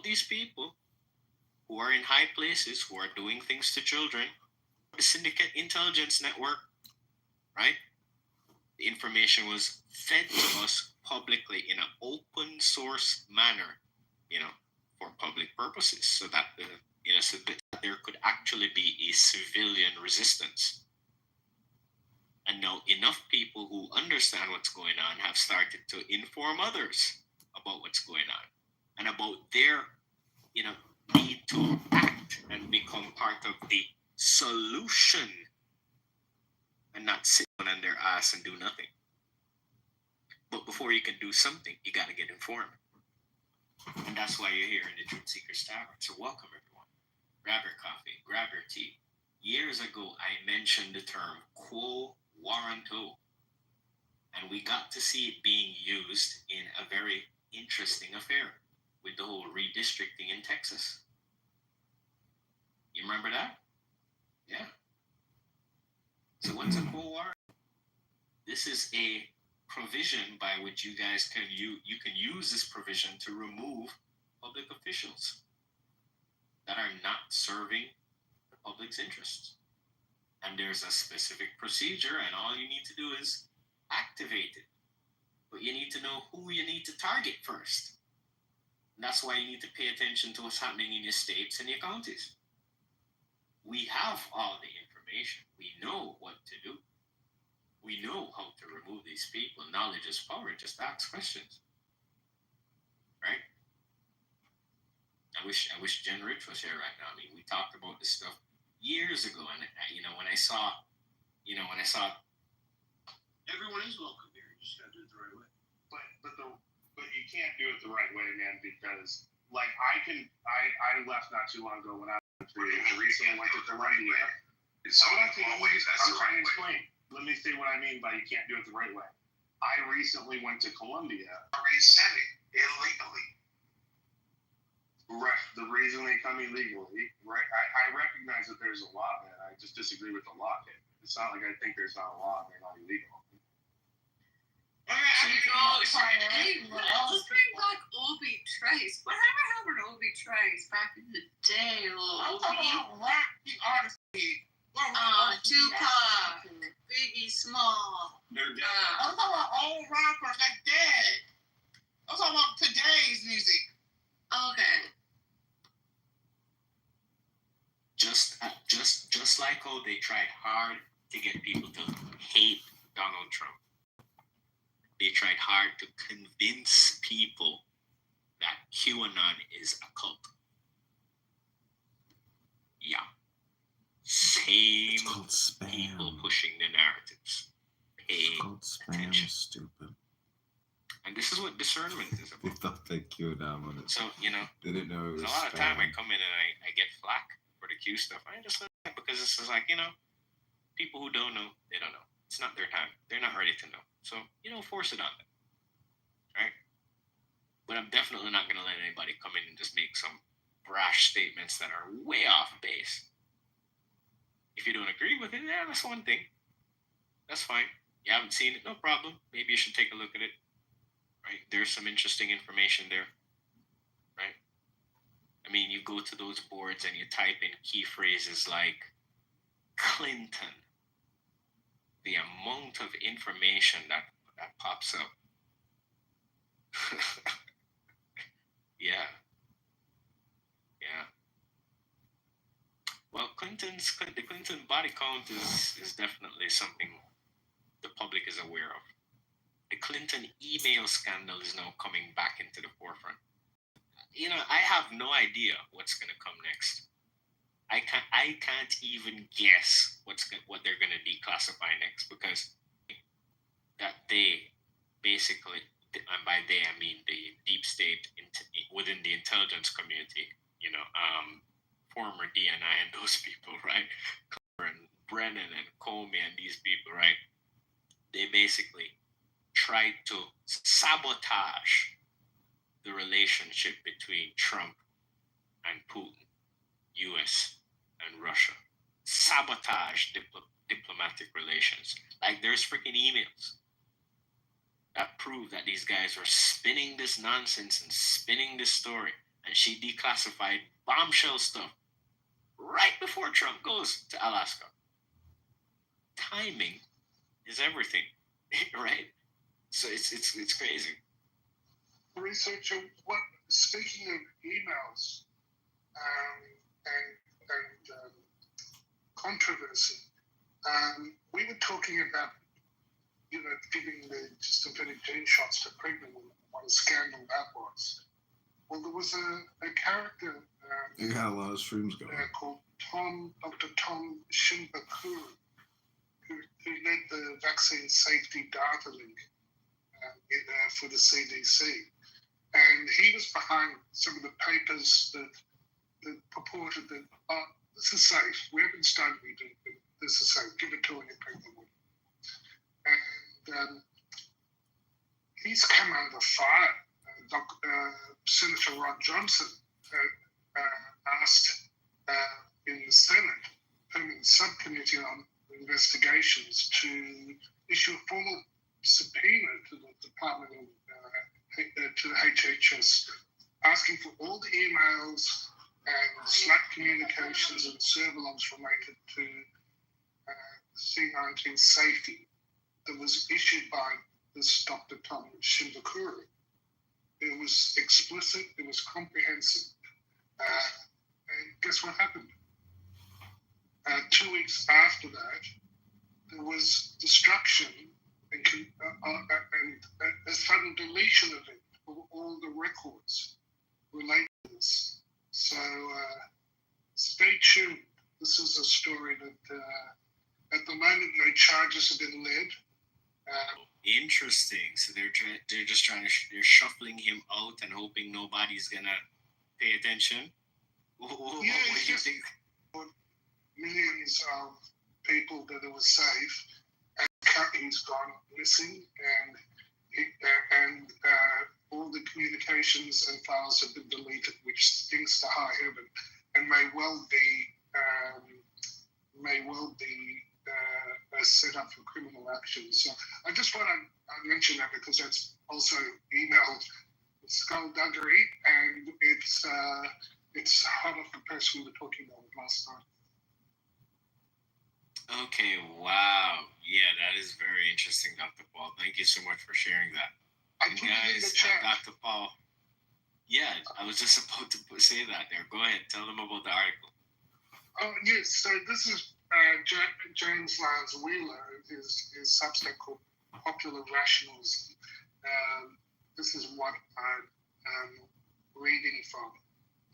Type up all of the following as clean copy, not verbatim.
these people who are in high places, who are doing things to children, the syndicate intelligence network, right? The information was fed to us publicly in an open source manner, for public purposes, so that so that there could actually be a civilian resistance. And now enough people who understand what's going on have started to inform others about what's going on and about their, need to act and become part of the solution and not sit on their ass and do nothing. But before you can do something, you got to get informed. And that's why you're here in the Truth Seekers Tavern. So welcome, everyone. Grab your coffee, grab your tea. Years ago, I mentioned the term quo warranto. And we got to see it being used in a very interesting affair with the whole redistricting in Texas. You remember that? Yeah. So what's a quo warranto? This is a provision by which you guys can use this provision to remove public officials that are not serving the public's interests. And there's a specific procedure, and all you need to do is activate it. But you need to know who you need to target first. And that's why you need to pay attention to what's happening in your states and your counties. We have all the information. We know what to do. We know how to remove these people. Knowledge is power. Just ask questions. Right? I wish Jen Rich was here right now. I mean, we talked about this stuff years ago, and when I saw everyone is welcome here. You just gotta do it the right way. But you can't do it the right way, man, because like I left not too long ago when I recently went to Colombia. I'm trying to explain. Let me say what I mean by you can't do it the right way. I recently went to Colombia. Resetting illegally. Right. The reason they come illegally, right? I recognize that there's a law, man. I just disagree with the law. It's not like I think there's not a law and they're not illegal. Let's bring back Obi Trace. Whatever happened to Obi Trace back in the day? I'm talking about rap artists. Tupac, Biggie Small. I'm talking about old rappers like dead. I'm talking about today's music. Okay. Just like how they tried hard to get people to hate Donald Trump. They tried hard to convince people that QAnon is a cult. Yeah. Same people pushing the narratives. Pay attention. Stupid. And this is what discernment is about. They thought they queued on it. So, they didn't know it was a lot of time I come in and I get flack for the Q stuff. I just like, because this is like, people who don't know, they don't know. It's not their time. They're not ready to know. So, force it on them. Right? But I'm definitely not going to let anybody come in and just make some brash statements that are way off base. If you don't agree with it, yeah, that's one thing. That's fine. You haven't seen it, no problem. Maybe you should take a look at it. Right? There's some interesting information there. Right? I mean, you go to those boards and you type in key phrases like Clinton. The amount of information that pops up. Yeah. Well, the Clinton body count is definitely something the public is aware of. The Clinton email scandal is now coming back into the forefront. I have no idea what's going to come next. I can't even guess what they're going to declassify next, because that they basically, and by they I mean the deep state within the intelligence community, former DNI and those people, right? And Brennan and Comey and these people, right? They basically tried to sabotage the relationship between Trump and Putin, U.S. and Russia. Sabotage diplomatic relations. Like, there's freaking emails that prove that these guys were spinning this nonsense and spinning this story. and she declassified bombshell stuff right before Trump goes to Alaska. Timing is everything, right? So it's crazy. Researcher, what? Speaking of emails and controversy, we were talking about giving the synthetic gene shots to pregnant women. What a scandal that was. Well, there was a character You got a lot of streams going. called Dr. Tom Shimbakuru, who led the vaccine safety data link for the CDC. And he was behind some of the papers that purported that, this is safe. We haven't studied it, but this is safe. Give it to any pregnant woman. And he's come under fire. Senator Rod Johnson asked in the Senate, permanent subcommittee on investigations, to issue a formal subpoena to the Department of to the HHS, asking for all the emails and Slack communications and server logs related to C-19 safety that was issued by this Dr. Tom Shimbakuru. It was explicit, it was comprehensive. And guess what happened? 2 weeks after that, there was destruction and a sudden deletion of it, of all the records related to this. So stay tuned. This is a story that at the moment no charges have been led. Interesting. So they're just trying to they're shuffling him out and hoping nobody's gonna pay attention. What do you think? Millions of people that it was safe, and he's gone missing, and all the communications and files have been deleted, which stinks to high heaven, and may well be set up for criminal action. So I just want to mention that because that's also emailed skullduggery, and it's hot off the press. We were talking about it last night. Okay, wow. Yeah, that is very interesting, Dr. Paul. Thank you so much for sharing that. I put it in the chat. Dr. Paul, yeah, I was just about to say that there. Go ahead, tell them about the article. Oh, yes, so this is James Lyons Wheeler, his Substack called Popular Rationalism. This is what I'm reading from.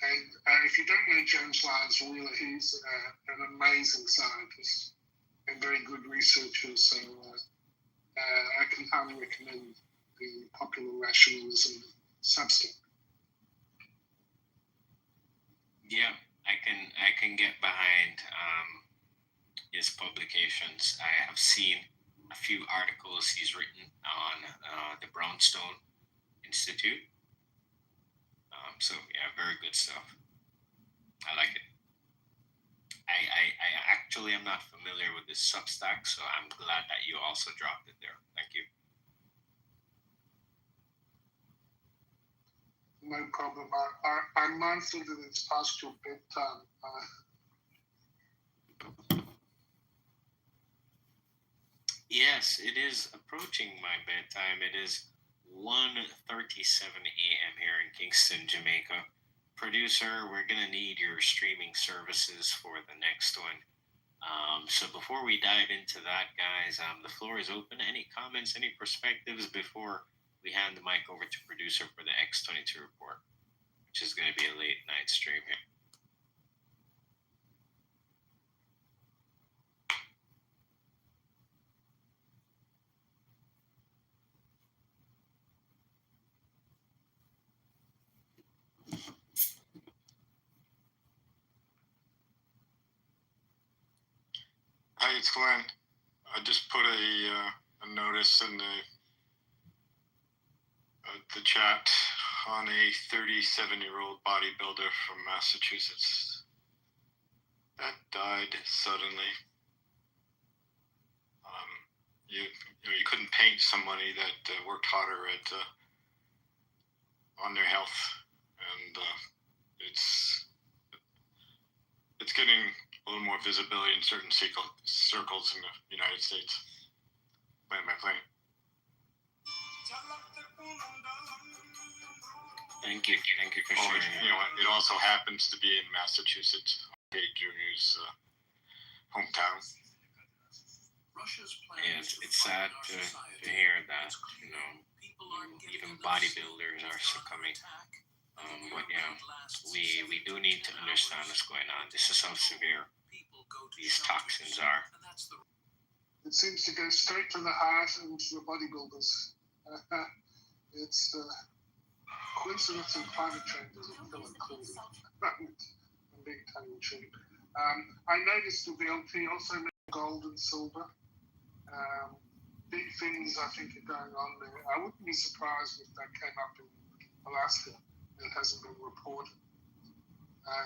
And if you don't know James Lyons Wheeler, he's an amazing scientist and very good researcher. So I can highly recommend the Popular Rationalism Substack. Yeah, I can get behind his publications. I have seen a few articles he's written on the Brownstone Institute. So yeah, very good stuff. I like it. I actually am not familiar with this Substack, so I'm glad that you also dropped it there. Thank you. No problem. I'm mindful that it's past your bedtime. Yes, it is approaching my bedtime. It is 1:37 a.m. here in Kingston, Jamaica. Producer, we're going to need your streaming services for the next one. So before we dive into that, guys, the floor is open. Any comments, any perspectives before we hand the mic over to producer for the X22 report, which is going to be a late night stream here. Hi, it's Glenn. I just put a notice in the chat on a 37-year-old bodybuilder from Massachusetts that died suddenly. You couldn't paint somebody that worked harder on their health, and getting a little more visibility in certain circles in the United States. Land my plane. Thank you for Oh, sharing. you know, it also happens to be in Massachusetts, Jay Jr.'s hometown. Yeah, it's sad to hear that, even bodybuilders are succumbing. But we do need to understand what's going on. This is how severe these toxins are. It seems to go straight to the heart and to the bodybuilders. It's the coincidence of climate change is a killer clearly. I'm being tongue in cheek. I noticed that the LP also made gold and silver. Big things I think are going on there. I wouldn't be surprised if that came up in Alaska. It hasn't been reported.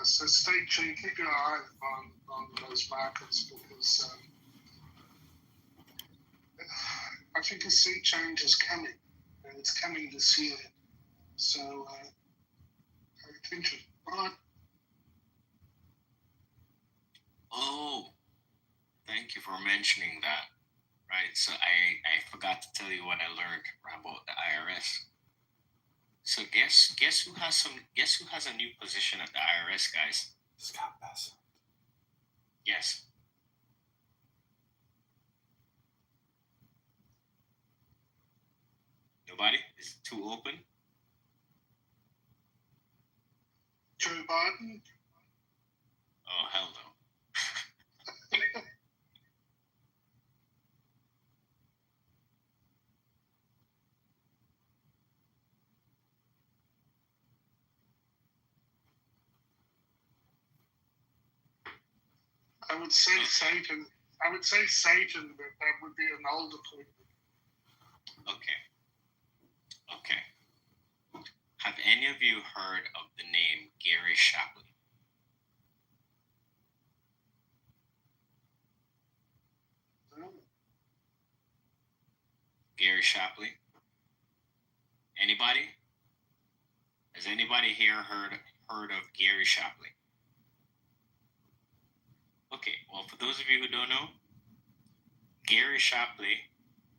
So stay tuned, keep your eye on those markets because I think a sea change is coming, and it's coming this year. So pay attention. Right. Oh, thank you for mentioning that. Right, so I forgot to tell you what I learned about the IRS. So guess who has a new position at the IRS, guys? Scott Bassett. Yes. Nobody? Is it too open? Joe Biden. Oh, hell no. I would say Satan. I would say Satan, but that would be an older point. Okay. Have any of you heard of the name Gary Shapley? Gary Shapley? Anybody? Has anybody here heard of Gary Shapley? Okay, well, for those of you who don't know, Gary Shapley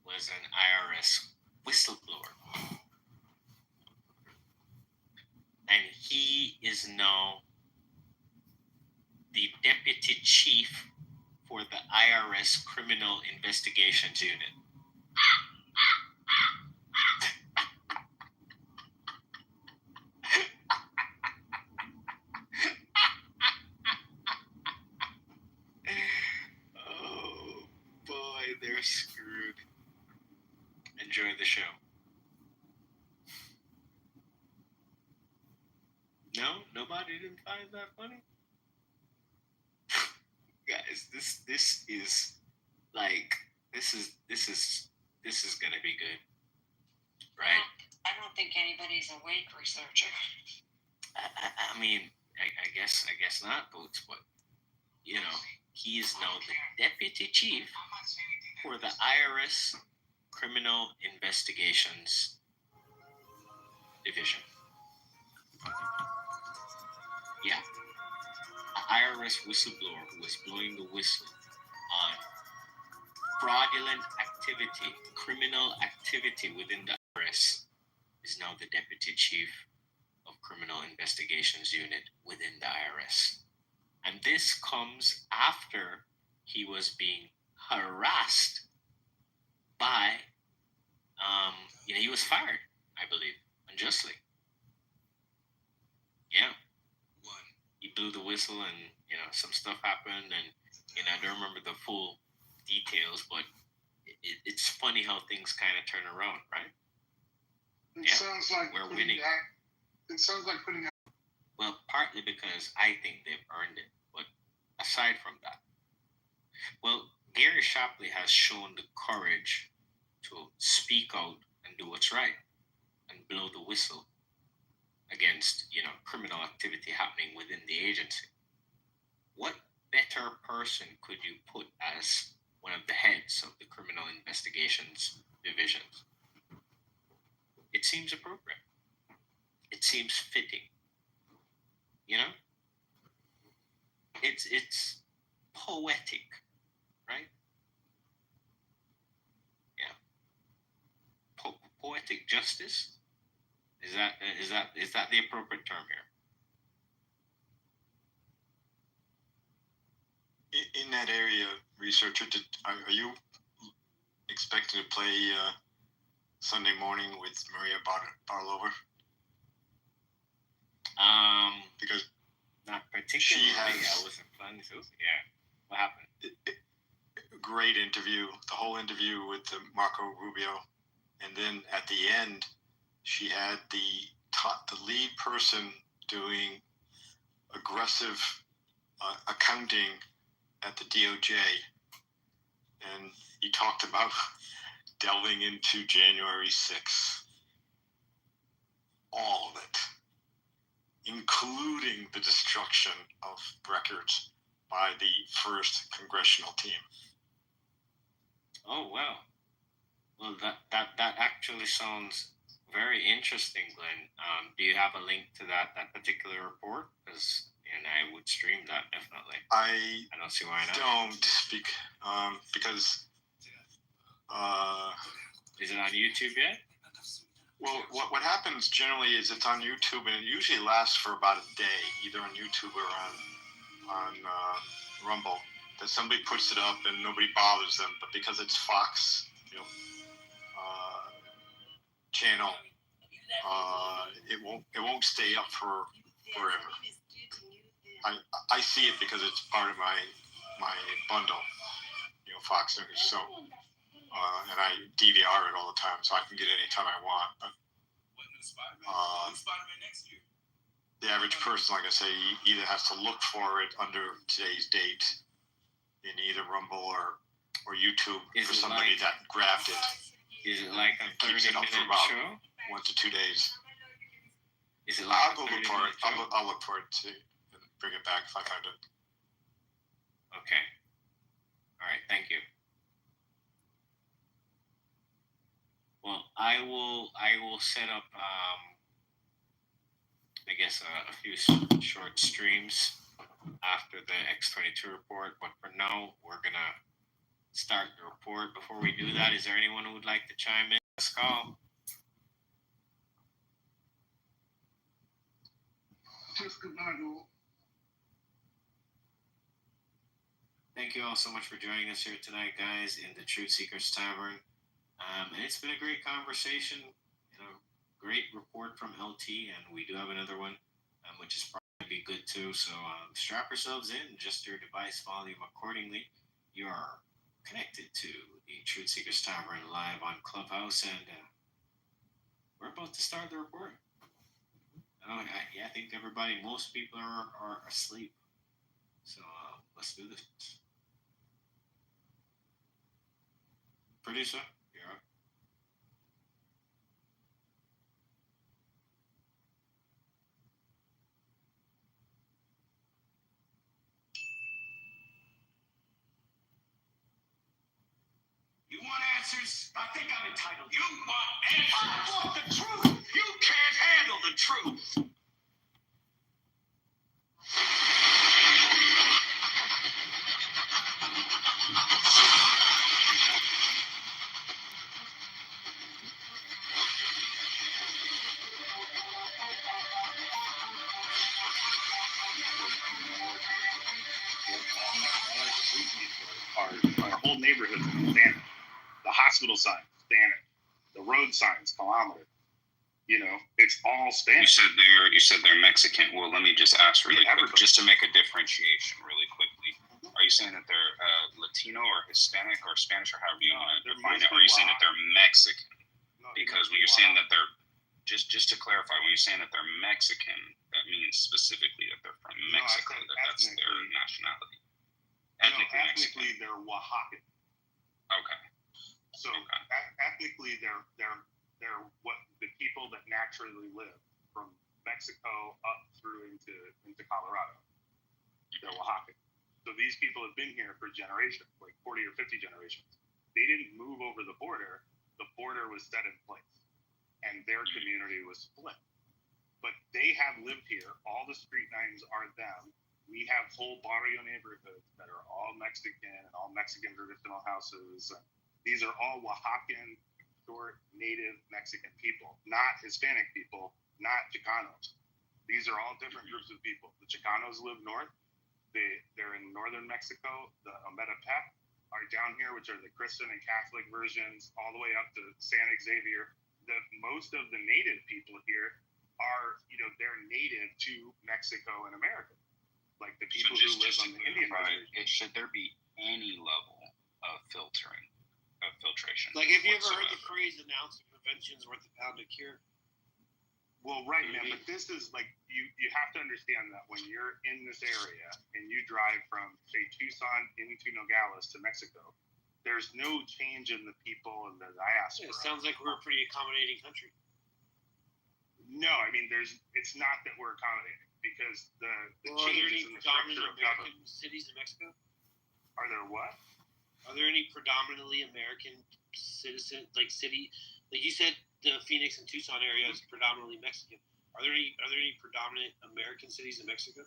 was an IRS whistleblower. And he is now the deputy chief for the IRS Criminal Investigations Unit. Oh boy, they're screwed. Enjoy the show. No, nobody didn't find that funny. Guys, this is like this is gonna be good, right? I don't think anybody's a weight researcher. I mean, I guess not, Boots, but he is now the deputy chief for the IRS Criminal Investigations Division. Yeah, an IRS whistleblower who was blowing the whistle on fraudulent activity, criminal activity within the IRS is now the deputy chief of Criminal Investigations Unit within the IRS. And this comes after he was being harassed by, he was fired, I believe, unjustly. Yeah. He blew the whistle and, some stuff happened and, I don't remember the full details, but it's funny how things kind of turn around, right? It sounds like we're winning. It sounds like putting out. Well, partly because I think they've earned it, but aside from that, well, Gary Shapley has shown the courage to speak out and do what's right and blow the whistle against, criminal activity happening within the agency. What better person could you put as one of the heads of the Criminal Investigations Divisions? It seems appropriate. It seems fitting. it's poetic, right? Yeah, poetic justice. Is that the appropriate term here? In that area, researcher, are you expected to play Sunday morning with Maria Barlover? Because Not particularly. She has- I wasn't planning to. Yeah. What happened? great interview, the whole interview with Marco Rubio, and then at the end, she had the lead person doing aggressive accounting at the DOJ, and he talked about delving into January 6th, all of it, including the destruction of records by the first congressional team. Oh wow. Well, that actually sounds very interesting, Glenn. Do you have a link to that particular report? Because I would stream that definitely. I I don't see why not. don't speak because Is it on YouTube yet? well, what happens generally is it's on YouTube, and it usually lasts for about a day, either on YouTube or on Rumble. That somebody puts it up and nobody bothers them, but because it's Fox, channel, it won't stay up for forever. I see it because it's part of my bundle, Fox News. So, and I DVR it all the time, so I can get it anytime I want. But the average person, like I say, either has to look for it under today's date in either Rumble or YouTube Is for it somebody like- that grabbed it. Is it like a Keeps 30 it up for minute about show? 1 to 2 days. Is it like I'll a go 30 look for it. minute show? I'll look for it too and bring it back if I find it. Okay. All right. Thank you. Well, I will set up I guess a few short streams after the X-22 report, but for now we're gonna start the report. Before we do that, is there anyone who would like to chime in? Let's call. Thank you all so much for joining us here tonight, guys, in the Truth Seekers Tavern. And it's been a great conversation, great report from LT, and we do have another one, which is probably be good too. So strap yourselves in, adjust your device volume accordingly. You are connected to the Truth Seekers Tavern live on Clubhouse, and we're about to start the report. I think most people are asleep. So let's do this. Producer, you're up. You want answers? I think I'm entitled. You want answers? I want the truth. You can't handle the truth. Our whole neighborhood's standing. The hospital signs, standing. The road signs, kilometer. It's all Spanish. You said they're Mexican. Well, let me just ask really quick, everybody. just to make a differentiation really quickly. Are you saying that they're Latino or Hispanic or Spanish or however you No, want to they're define it? Or mostly are you saying that they're Mexican? No, Because when they're you're saying Oaxaca. that they're just to clarify, when you're saying that they're Mexican, that means specifically that they're from No, I Mexico. said That's their ethnically. nationality. No, Ethnically Mexican. ethnically they're Oaxacan. Okay. So Okay. ethnically they're what the people that naturally live from Mexico up through into Colorado. They're Oaxacan. So these people have been here for generations, like 40 or 50 generations. They didn't move over the border. The border was set in place, and their community was split. But they have lived here. All the street names are them. We have whole barrio neighborhoods that are all Mexican and all Mexican traditional houses. These are all Oaxacan, short, native Mexican people, not Hispanic people, not Chicanos. These are all different groups of people. The Chicanos live north. They're in northern Mexico. The Ometepec are down here, which are the Christian and Catholic versions, all the way up to San Xavier. Most of the native people here are, they're native to Mexico and America. Like the people who live on the Indian reservation. Should there be any level of filtration? Like, have you ever heard the phrase "an ounce of prevention's worth a pound of cure"? Well, right, man, but this is like you have to understand that when you're in this area and you drive from, say, Tucson into Nogales to Mexico, there's no change in the people and the diaspora. Yeah, it sounds like we're a pretty accommodating country. No, I mean, it's not that we're accommodating because the changes in the structure of government. Cities in Mexico? Are there what? Are there any predominantly American citizen like you said? The Phoenix and Tucson area is predominantly Mexican. Are there any predominant American cities in Mexico?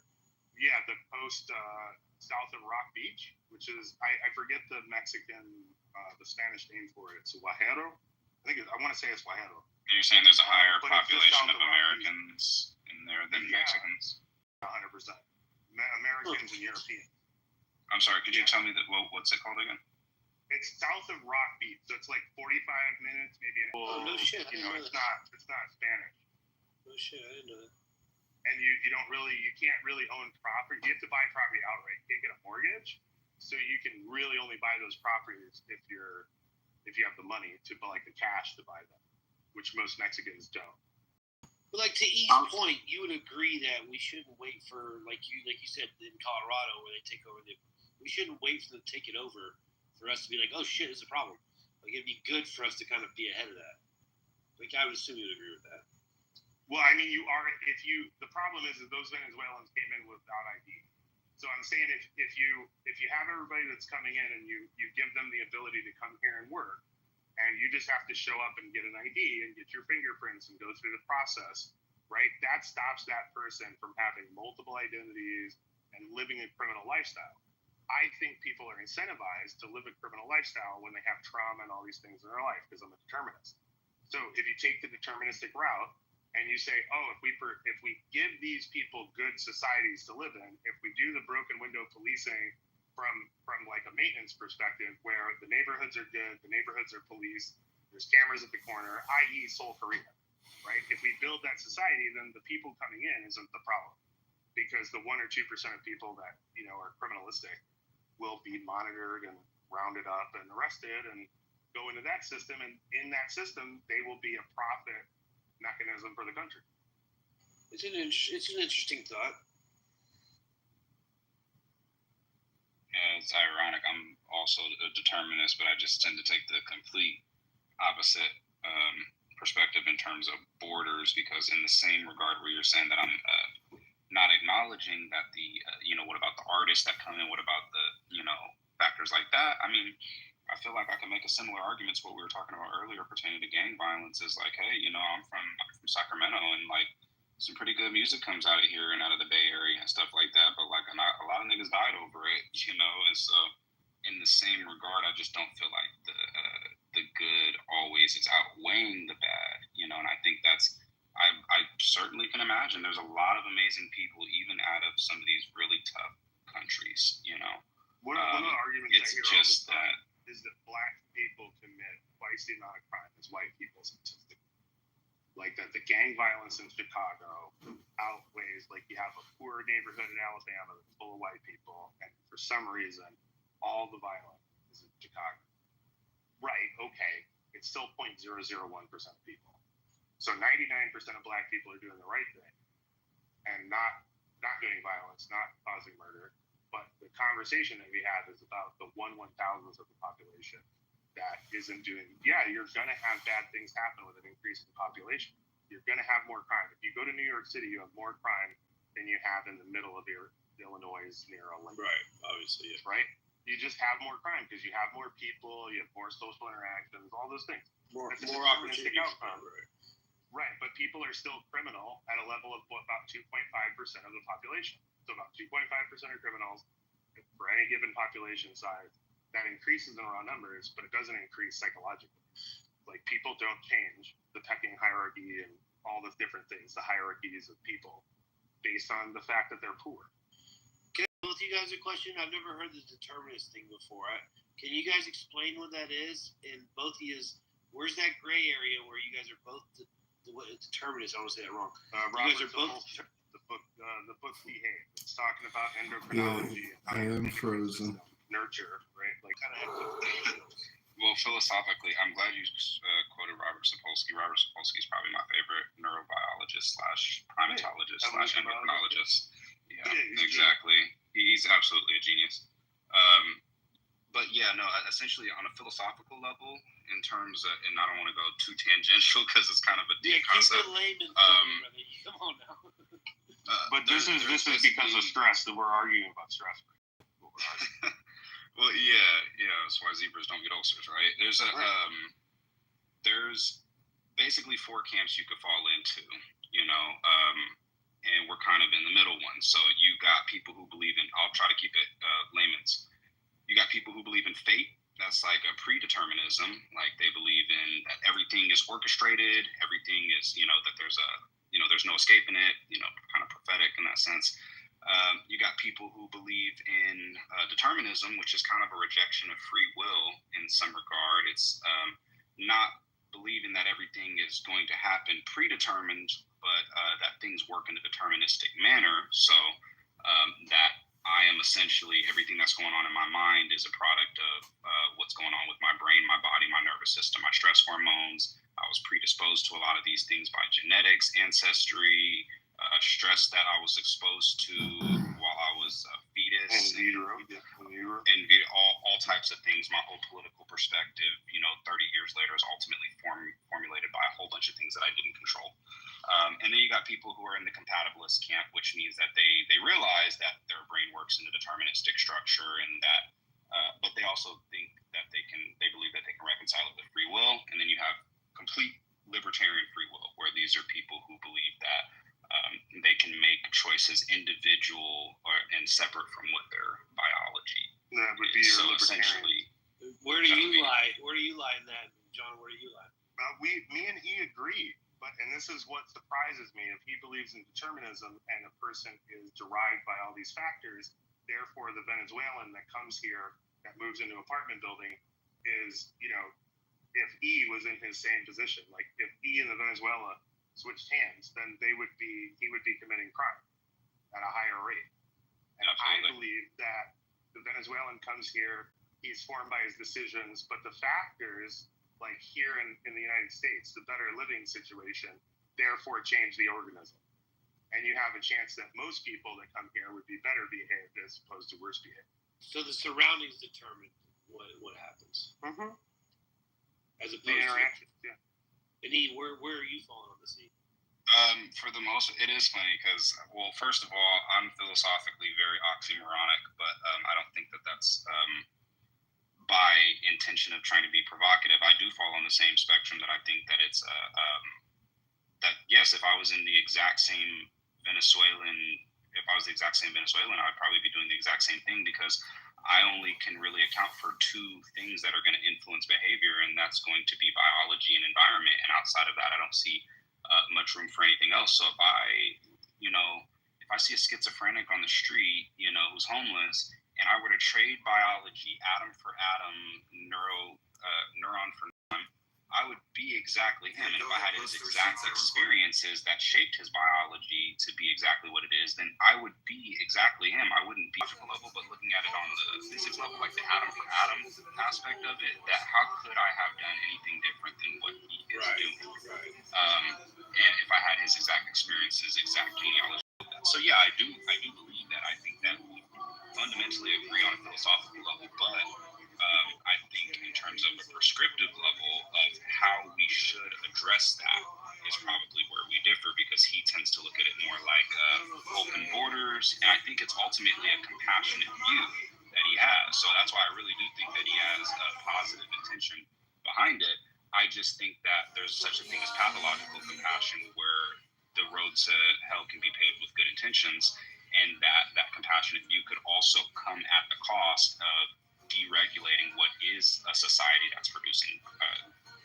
Yeah, the coast south of Rock Beach, which is I forget the Mexican the Spanish name for it. It's Guajero. I want to say it's Guajero. You're saying there's a higher But population of Americans in there than Mexicans? 100%. Americans and Europeans. I'm sorry. Could you tell me what's it called again? It's south of Rock Beach, so it's like 45 minutes, maybe. Oh, no shit. It's not Spanish. No shit, I didn't know that. And you can't really own property. You have to buy property outright. You can't get a mortgage, so you can really only buy those properties if you have the money to buy, like the cash to buy them, which most Mexicans don't. But like to E's point, you would agree that we shouldn't wait for like you said in Colorado where they take over we shouldn't wait for them to take it over for us to be like, oh shit, it's a problem. Like it'd be good for us to kind of be ahead of that. Like I would assume you'd agree with that. Well, I mean, the problem is that those Venezuelans came in without ID. So I'm saying if you have everybody that's coming in and you give them the ability to come here and work, and you just have to show up and get an ID and get your fingerprints and go through the process, right? That stops that person from having multiple identities and living a criminal lifestyle. I think people are incentivized to live a criminal lifestyle when they have trauma and all these things in their life because I'm a determinist. So if you take the deterministic route and you say, oh, if we give these people good societies to live in, if we do the broken window policing from like a maintenance perspective where the neighborhoods are good, the neighborhoods are policed, there's cameras at the corner, i.e. Seoul, Korea, right? If we build that society, then the people coming in isn't the problem because the 1 or 2% of people that, are criminalistic will be monitored and rounded up and arrested and go into that system. And in that system, they will be a profit mechanism for the country. It's an interesting thought. Yeah, it's ironic. I'm also a determinist, but I just tend to take the complete opposite perspective in terms of borders because in the same regard where you're saying that I'm not acknowledging that what about the artists that come in? What about the, factors like that? I mean, I feel like I can make a similar argument to what we were talking about earlier pertaining to gang violence is like, hey, I'm from Sacramento and like some pretty good music comes out of here and out of the Bay Area and stuff like that. But like a lot of niggas died over it, and so in the same regard, I just don't feel like the good always is outweighing the bad, and I think that's, I certainly can imagine there's a lot of amazing people even out of some of these really tough countries, One of the arguments it's I hear just all the time that is that black people commit twice the amount of crime as white people statistically. Like that the gang violence in Chicago outweighs, like you have a poor neighborhood in Alabama that's full of white people, and for some reason, all the violence is in Chicago. Right, okay, it's still 0.001% of people. So 99% of black people are doing the right thing and not doing violence, not causing murder. But the conversation that we have is about the 1/1000th of the population that isn't doing. Yeah, you're going to have bad things happen with an increase in population. You're going to have more crime. If you go to New York City, you have more crime than you have in the middle of Illinois near Olympia. Right, obviously. Yeah. Right? You just have more crime because you have more people, you have more social interactions, all those things. More opportunities. Right. Right, but people are still criminal at a level of about 2.5% of the population. So about 2.5% of criminals for any given population size. That increases in raw numbers, but it doesn't increase psychologically. Like, people don't change the pecking hierarchy and all the different things, the hierarchies of people, based on the fact that they're poor. Can I both you guys a question? I've never heard the determinist thing before. Can you guys explain what that is? And both of you, where's that gray area where you guys are both determinists? I want to say that wrong. You guys are both. The book Behave. It's talking about endocrinology. I am frozen. Nurture, right? Like, Kind of have to. Well, philosophically, I'm glad you quoted Robert Sapolsky. Robert Sapolsky is probably my favorite neurobiologist / primatologist / endocrinologist. Yeah, exactly. He's absolutely a genius. But yeah, no, essentially on a philosophical level, in terms of, and I don't want to go too tangential because it's kind of a deep concept. Keep it layman for me, brother. Come on now. but this is because of stress that we're arguing about stress. Well, yeah, that's why zebras don't get ulcers, right? There's basically 4 camps you could fall into, and we're kind of in the middle one. So you got people who believe in, I'll try to keep it layman's. You got people who believe in fate. That's like a predeterminism. Like, they believe in that everything is orchestrated, everything is, that there's no escaping it, kind of prophetic in that sense. You got people who believe in determinism, which is kind of a rejection of free will in some regard. It's not believing that everything is going to happen predetermined, but that things work in a deterministic manner. So that I am essentially, everything that's going on in my mind is a product of what's going on with my brain, my body, my nervous system, my stress hormones. I was predisposed to a lot of these things by genetics, ancestry, stress that I was exposed to while I was a fetus, and all types of things. My whole political perspective, 30 years later, is ultimately formulated by a whole bunch of things that I didn't control. And then you got people who are in the compatibilist camp, which means that they realize that their brain works in a deterministic structure, and that, but they also think that they believe that they can reconcile it with free will. And then you have complete libertarian free will, where these are people who believe that they can make choices individual and separate from what their biology. That would be your libertarian. Essentially, where do you lie? Where do you lie in that, John? Where do you lie? Me and he agree, and this is what surprises me. If he believes in determinism and a person is derived by all these factors, therefore the Venezuelan that comes here, that moves into an apartment building, is, if E was in his same position, like if E in the Venezuela switched hands, then he would be committing crime at a higher rate. And absolutely. I believe that the Venezuelan comes here, he's formed by his decisions, but the factors, like here in the United States, the better living situation, therefore change the organism. And you have a chance that most people that come here would be better behaved as opposed to worse behaved. So the surroundings determine what happens. Mm-hmm. As opposed the interaction, yeah. And where are you falling on the scene? For the most, it is funny because, well, first of all, I'm philosophically very oxymoronic, but I don't think that that's by intention of trying to be provocative. I do fall on the same spectrum that I think that it's that yes, if I was in the exact same Venezuelan, I'd probably be doing the exact same thing, because I only can really account for 2 things that are going to influence behavior, and that's going to be biology and environment. And outside of that, I don't see much room for anything else. So if I see a schizophrenic on the street, who's homeless, and I were to trade biology atom for atom, neuron for neuron, I would be exactly him. And if I had his exact experiences that shaped his biology to be exactly what it is, then I would be exactly him. I wouldn't be at the level, but looking at it on the physics level, like the atom for atom aspect of it, that how could I have done anything different than what he is doing? And if I had his exact experiences, exact genealogy. So yeah, I do believe that. I think that we fundamentally agree on a philosophical level, but I think in terms of a prescriptive level of how we should address that is probably where we differ, because he tends to look at it more like open borders, and I think it's ultimately a compassionate view that he has. So that's why I really do think that he has a positive intention behind it. I just think that there's such a thing as pathological compassion, where the road to hell can be paved with good intentions. and that compassionate view could also come at the cost of deregulating what is a society that's producing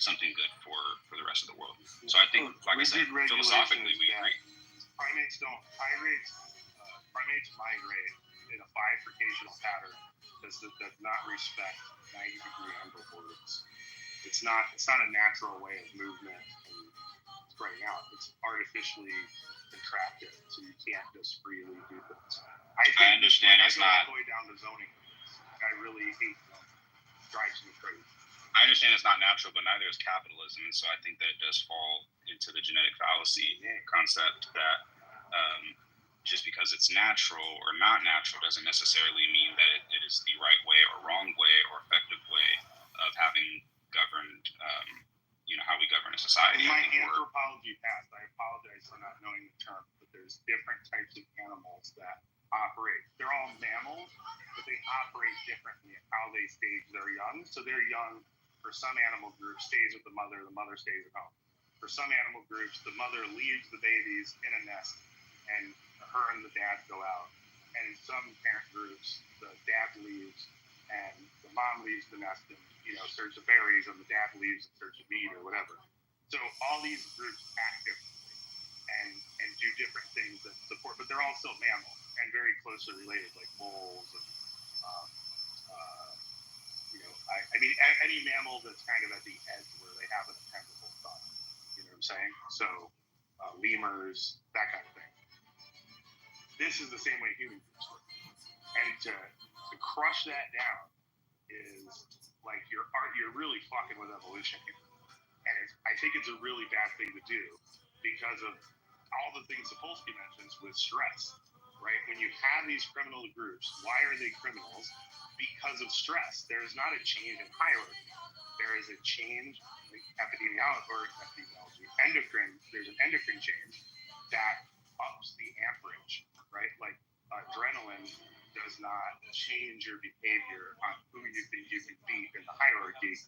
something good for the rest of the world. So I think, like I said, philosophically, we agree. Primates migrate in a bifurcational pattern that does not respect 90-degree angle borders. It's not a natural way of movement and spreading out. It's artificially contracted, so you can't just freely do things. I understand it's not. All the way down to zoning. I really hate them. Drives me crazy. I understand it's not natural, but neither is capitalism, and so I think that it does fall into the genetic fallacy concept that just because it's natural or not natural doesn't necessarily mean that it is the right way or wrong way or effective way of having governed, how we govern a society. In my anthropology past, I apologize for not knowing the term, but there's different types of animals that operate. They're all mammals, but they operate differently in how they stage their young. So their young, for some animal groups, stays with the mother stays at home. For some animal groups, the mother leaves the babies in a nest, and her and the dad go out. And in some parent groups, the dad leaves, and the mom leaves the nest and search of berries, and the dad leaves in search of meat or whatever. So all these groups act differently and do different things that support, but they're all still mammals and very closely related, like wolves and any mammal that's kind of at the edge where they have an impenetrable thought. You know what I'm saying? So lemurs, that kind of thing. This is the same way human groups work, and to crush that down is like you're really fucking with evolution here, and I think it's a really bad thing to do because of all the things Sapolsky mentions with stress, right? When you have these criminal groups, why are they criminals? Because of stress. There is not a change in hierarchy. There is a change in endocrine. There's an endocrine change that ups the amperage, right? Like adrenaline does not change your behavior on who you think you can beat in the hierarchy.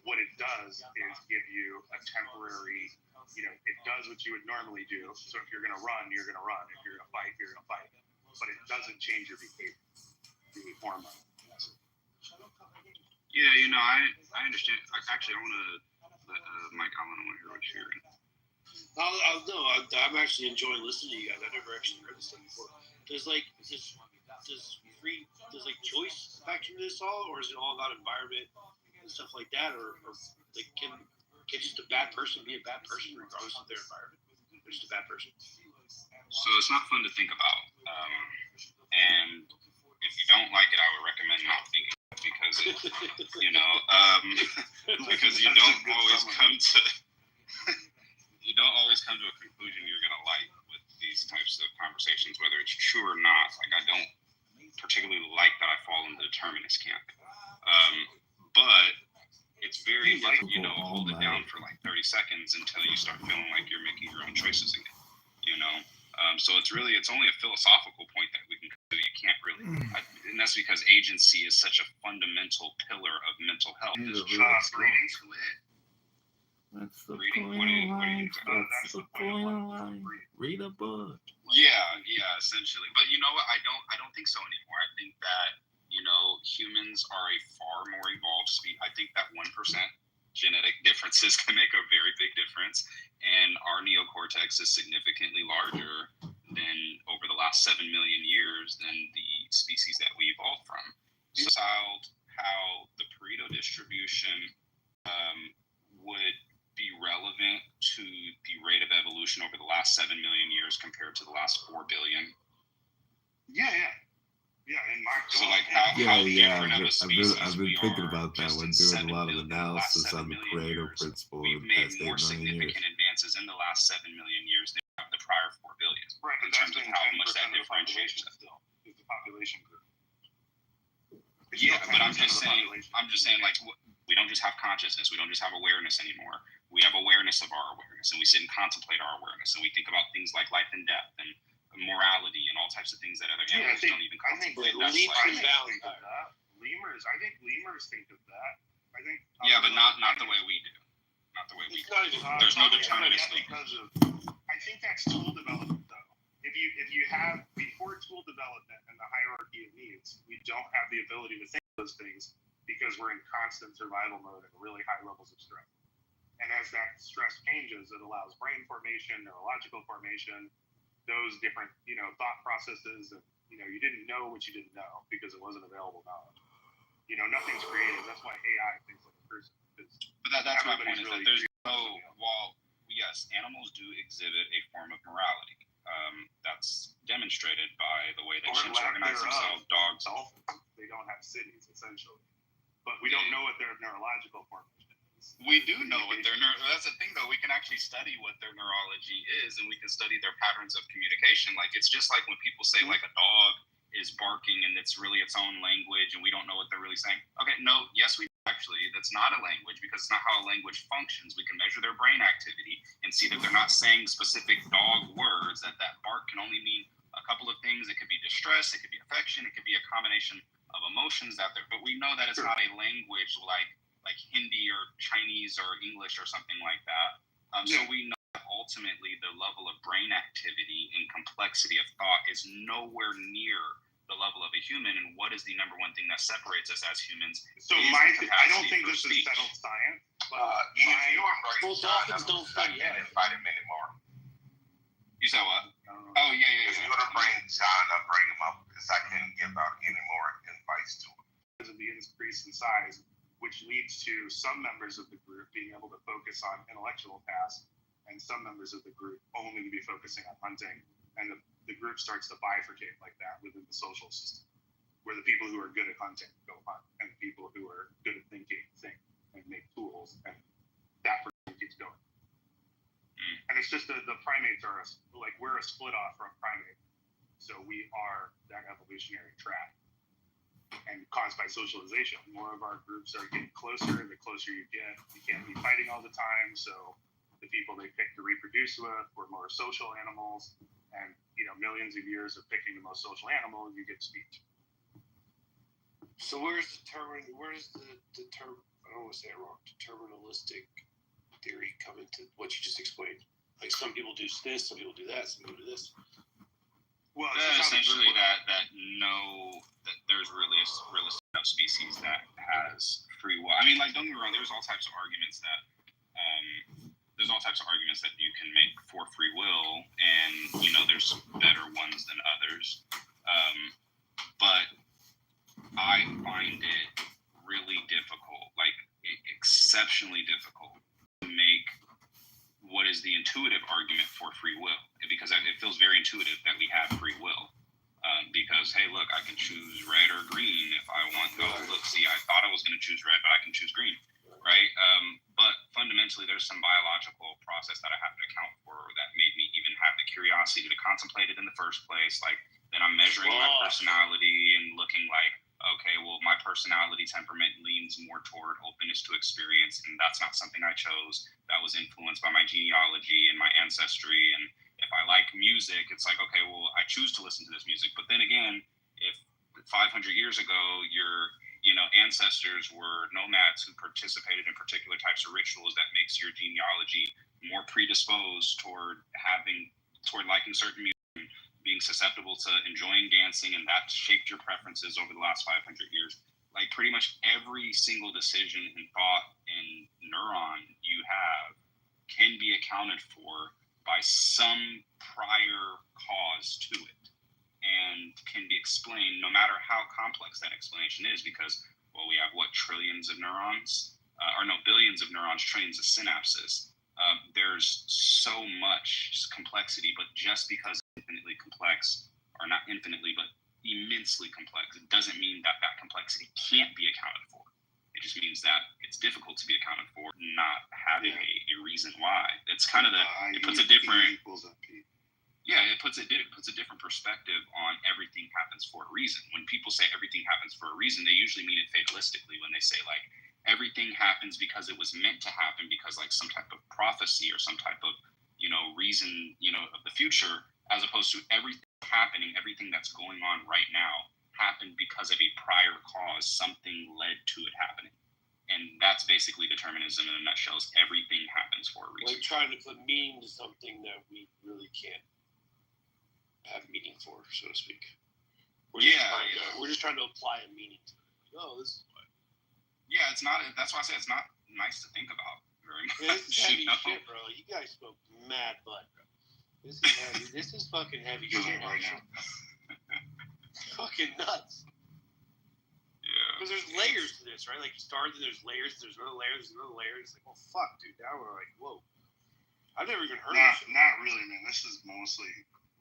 What it does is give you a temporary, it does what you would normally do. So if you're going to run, you're going to run. If you're going to fight, you're going to fight. But it doesn't change your behavior, the hormone. Yeah, I understand. Actually, I want to let Mike Allen, I want to hear what you're hearing. I'm actually enjoying listening to you guys. I've never actually heard this stuff before. Does choice factor into this all, or is it all about environment and stuff like that, or like can just a bad person be a bad person regardless of their environment? They're just a bad person. So it's not fun to think about, and if you don't like it, I would recommend not thinking because because you don't always come to a conclusion you're going to like with these types of conversations, whether it's true or not. Like, I don't particularly like that I fall in the determinist camp. But it's very difficult, hold it down for like 30 seconds until you start feeling like you're making your own choices again, So it's only a philosophical point that we can do. You can't really, and that's because agency is such a fundamental pillar of mental health. That's the point. That's the point. Read a book. Yeah, essentially. But you know what? I don't think so anymore. I think that humans are a far more evolved species. I think that 1% genetic differences can make a very big difference, and our neocortex is significantly larger than over the last 7 million years than the species that we evolved from. So how the Pareto distribution would be relevant to the rate of evolution over the last 7 million years compared to the last 4 billion. I've been thinking about that when doing a lot of analysis on the Pareto principle we've made more significant advances in the last 7 million years than the prior 4 billion. Right, in terms of how much that differentiates is the population group. Yeah, but I'm just saying, like, we don't just have consciousness. We don't just have awareness anymore. We have awareness of our awareness, and we sit and contemplate our awareness, and we think about things like life and death and morality and all types of things that other animals don't even contemplate. I think lemurs think of that. Yeah, but not the way we do. Not the way we do. There's no determinism. I think that's tool development, though. If if you have before tool development and the hierarchy of needs, we don't have the ability to think those things because we're in constant survival mode and really high levels of stress. And as that stress changes, it allows brain formation, neurological formation, those different, thought processes. And, you didn't know what you didn't know because it wasn't available knowledge. Nothing's created. That's why AI thinks like a person. But that's my point, is that there's yes, animals do exhibit a form of morality. That's demonstrated by the way that chimps organize themselves, dogs. Dolphins, they don't have cities, essentially. But we don't know what their neurological formation is. We do know what that's the thing, though. We can actually study what their neurology is, and we can study their patterns of communication. Like, it's just like when people say, like, a dog is barking and it's really its own language and we don't know what they're really saying. Okay, no, yes, we actually. That's not a language because it's not how a language functions. We can measure their brain activity and see that they're not saying specific dog words, that bark can only mean a couple of things. It could be distress, it could be affection, it could be a combination of emotions out there. But we know that it's not a language like Hindi or Chinese or English or something like that. So we know that ultimately the level of brain activity and complexity of thought is nowhere near the level of a human. And what is the number one thing that separates us as humans? So I don't think this is settled science. Dolphins don't study and fight him anymore. You said what? Oh, yeah. If you're gonna bring John up, bring him up because I can't give out any more advice to him. Because of the increase in size, which leads to some members of the group being able to focus on intellectual tasks, and some members of the group only to be focusing on hunting. And the group starts to bifurcate like that within the social system, where the people who are good at hunting go hunt, and the people who are good at thinking think and make tools, and that person keeps going. And it's just the primates are we're a split off from primate, so we are that evolutionary track, and caused by socialization. More of our groups are getting closer. The closer you get, you can't be fighting all the time. So the people they pick to reproduce with were more social animals, and millions of years of picking the most social animal, you get speech. So where's the term? I don't want to say it wrong. Deterministic theory come into what you just explained? Like, some people do this, some people do that, some people do this. Well, essentially that there's really no species that has free will. I mean, like, don't get me wrong. There's all types of arguments that you can make for free will, and there's better ones than others. But I find it really difficult, like exceptionally difficult, to make what is the intuitive argument for free will, because it feels very intuitive that we have free will. Because, hey, look, I can choose red or green if I want. Oh, look, see, I thought I was going to choose red, but I can choose green, right? But fundamentally, there's some biological process that I have to account for that made me even have the curiosity to contemplate it in the first place. Like, then I'm measuring my personality and looking like, okay, well, my personality temperament leans more toward openness to experience, and that's not something I chose. That was influenced by my genealogy and my ancestry. And if I like music, it's like, okay, well, I choose to listen to this music. But then again, if 500 years ago your ancestors were nomads who participated in particular types of rituals, that makes your genealogy more predisposed toward liking certain music, being susceptible to enjoying dancing, and that shaped your preferences over the last 500 years. Like, pretty much every single decision and thought and neuron you have can be accounted for by some prior cause to it, and can be explained no matter how complex that explanation is, because, well, we have trillions of neurons, billions of neurons, trillions of synapses. There's so much complexity, but just because it's infinitely complex, or not infinitely, but immensely complex, it doesn't mean that complexity can't be accounted for. It just means that it's difficult to be accounted for, not having a reason why. It's kind of it puts a different perspective on everything happens for a reason. When people say everything happens for a reason, they usually mean it fatalistically. When they say, like, everything happens because it was meant to happen, because, like, some type of prophecy or some type of reason of the future, as opposed to everything happening, everything that's going on right now happened because of a prior cause. Something led to it happening. And that's basically determinism in a nutshell. Everything happens for a reason. Like trying to put meaning to something that we really can't. have meaning for, so to speak. We're just trying to apply a meaning to it. Like, this is what. Yeah, it's not. That's why I say it's not nice to think about very much. Yeah, this is heavy shit, bro. You guys smoke mad butt, bro. This is heavy. This is fucking heavy shit right now. Fucking nuts. Yeah. Because there's layers to this, right? Like you start, and there's layers, there's another layer, there's another layer. It's like, well, fuck, dude. Now we're like, whoa. I've never even heard of this shit. Not really, man. This is mostly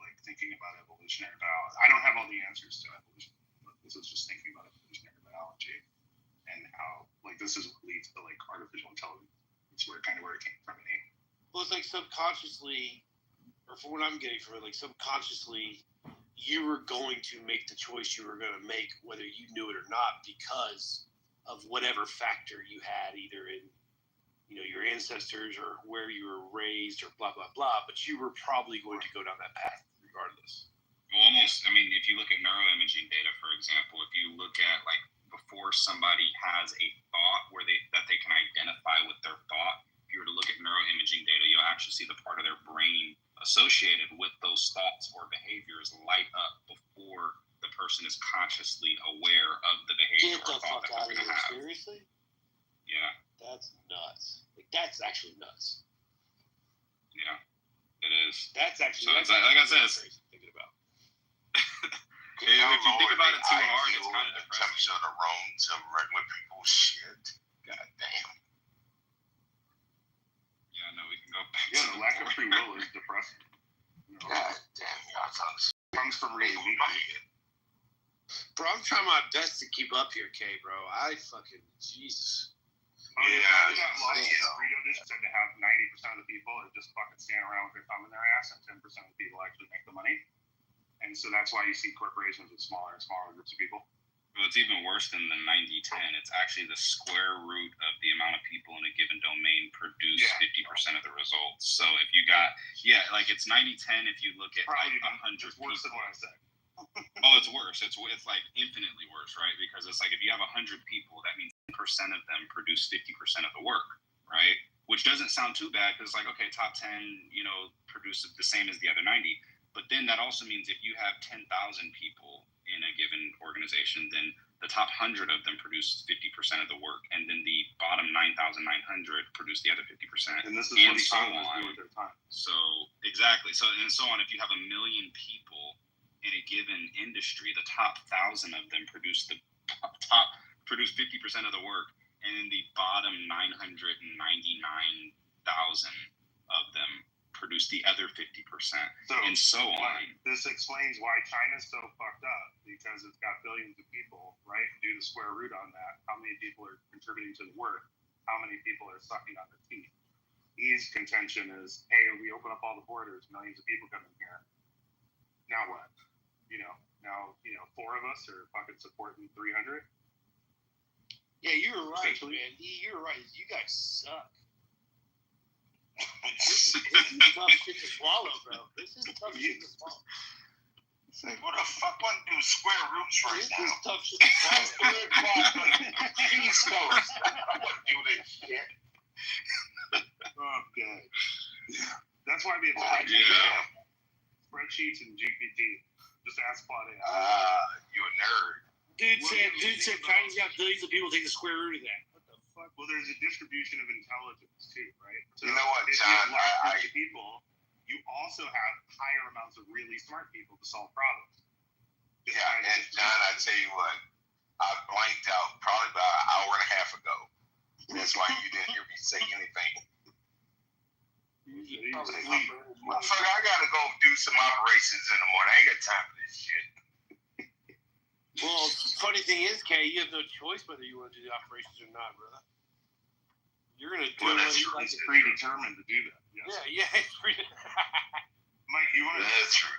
like thinking about evolutionary biology. I don't have all the answers to evolution, but this is just thinking about evolutionary biology and how like this is what leads to like artificial intelligence. It's where it came from. Well, it's like subconsciously, or from what I'm getting from it, like subconsciously, you were going to make the choice you were going to make, whether you knew it or not, because of whatever factor you had, either in your ancestors or where you were raised or blah, blah, blah, but you were probably going to go down that path regardless. Well, almost, I mean, if you look at neuroimaging data, for example, if you look at, like, before somebody has a thought that they can identify with their thought, if you were to look at neuroimaging data, you'll actually see the part of their brain associated with those thoughts or behaviors light up before the person is consciously aware of the behavior or thought that they're going to have. Seriously? Yeah. That's nuts. Like, that's actually nuts. Yeah, it is. That's actually, so like I said, it's crazy thinking about. If you think about it too hard, it's kind of depressing. Some of the wrongs of regular people, shit. God damn. Yeah, no, we can go back to the lack of free will is depressing. God damn, y'all comes from reading my head. Bro, I'm trying my best to keep up here, K, bro. Jesus. Burrito dish said to have 90% of the people that just fucking stand around with their thumb in their ass, and 10% of the people actually make the money. And so that's why you see corporations with smaller and smaller groups of people. Well, it's even worse than the 90-10. It's actually the square root of the amount of people in a given domain produce 50% of the results. So if you got, like it's 90-10 if you look at probably like 100 it's worse than what I said. Oh, it's worse. It's like infinitely worse, right? Because it's like if you have 100 people, that means 10% of them produce 50% of the work, right? Which doesn't sound too bad because, like, okay, top 10, produce the same as the other 90. But then that also means if you have 10,000 people in a given organization, then the top 100 of them produce 50% of the work, and then the bottom 9,900 produce the other 50%. And this is and what so economists on. do with their time. So exactly. So and so on. If you have 1 million people in a given industry, the top 1,000 of them produce 50% of the work, and then the bottom 999,000 of them produce the other 50%, and so on. This explains why China's so fucked up, because it's got billions of people, right? Do the square root on that. How many people are contributing to the work? How many people are sucking on their teeth? His contention is, hey, we open up all the borders, millions of people come in here. Now what? Now 4 of us are fucking supporting 300. Yeah, you're right, man. You're right. You guys suck. This is tough shit to swallow, bro. This is tough shit to swallow. It's like, what the fuck want to do square roots right This now? is tough shit to swallow. Peace coast. I want to do this shit. Okay. That's why we have spreadsheets and GPT. Just ask Claude. You a nerd. Dude said China's got billions of people take the square root of that. What the fuck? Well, there's a distribution of intelligence too, right? So you know what, if John? you have large people, you also have higher amounts of really smart people to solve problems. Yeah, and John, I tell you what, I blanked out probably about an hour and a half ago. That's why you didn't hear me say anything. Motherfucker, I gotta go do some operations in the morning. I ain't got time for this shit. Well, funny thing is, Kay, you have no choice whether you want to do the operations or not, brother. You're gonna do it. It's predetermined to do that. Yes. Yeah, it's Mike, you want to? That's true.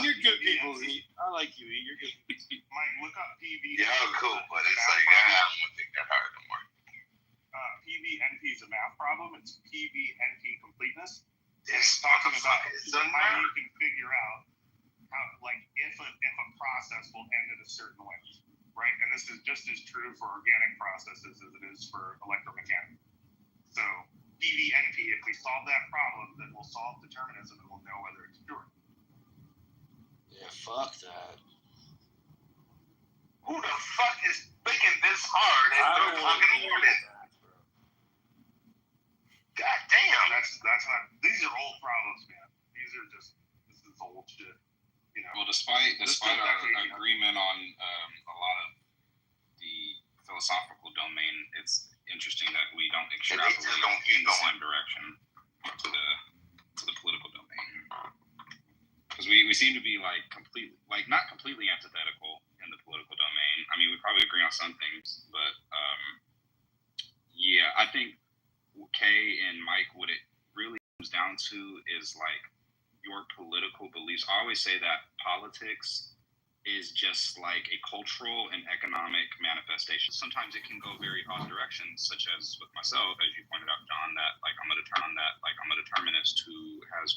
You're good people, E. I like you, E. You're good. Mike, look up PV. Yeah, cool, but it's like I don't think that hard no more. PVNP is a math problem. It's PVNP completeness. It's talking about so how you can figure out how, like, if a process will end in a certain way, right? And this is just as true for organic processes as it is for electromechanical. So PVNP, if we solve that problem, then we'll solve determinism and we'll know whether it's true. Yeah, fuck that. Who the fuck is thinking this hard at I 3 don't o'clock in the want to morning? that, bro. God damn, that's not. These are old problems, man. These are just this is old shit. You know. Well, despite This our decade, agreement on a lot of the philosophical domain, it's interesting that we don't extrapolate in the same direction to the political domain, because we seem to be like not completely antithetical in the political domain. I mean, we probably agree on some things, but yeah, I think Kay and Mike, what it really comes down to is like your political beliefs. I always say that politics is just like a cultural and economic manifestation. Sometimes it can go very odd directions, such as with myself, as you pointed out, John, that like I'm a determinist who has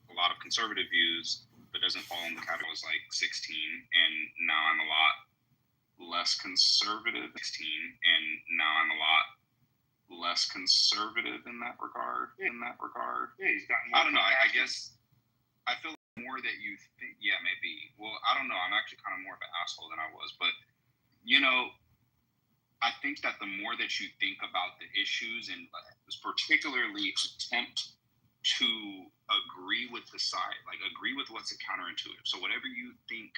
a lot of conservative views, but doesn't fall in the category. I was like 16, and now I'm a lot less conservative. 16, and now I'm a lot less conservative in that regard. Yeah, he's gotten. I don't know. I guess I feel more that you think. Yeah, maybe. Well, I don't know. I'm actually kind of more of an asshole than I was, but you know, I think that the more that you think about the issues and particularly attempt to agree with the side, like agree with what's counterintuitive. So whatever you think,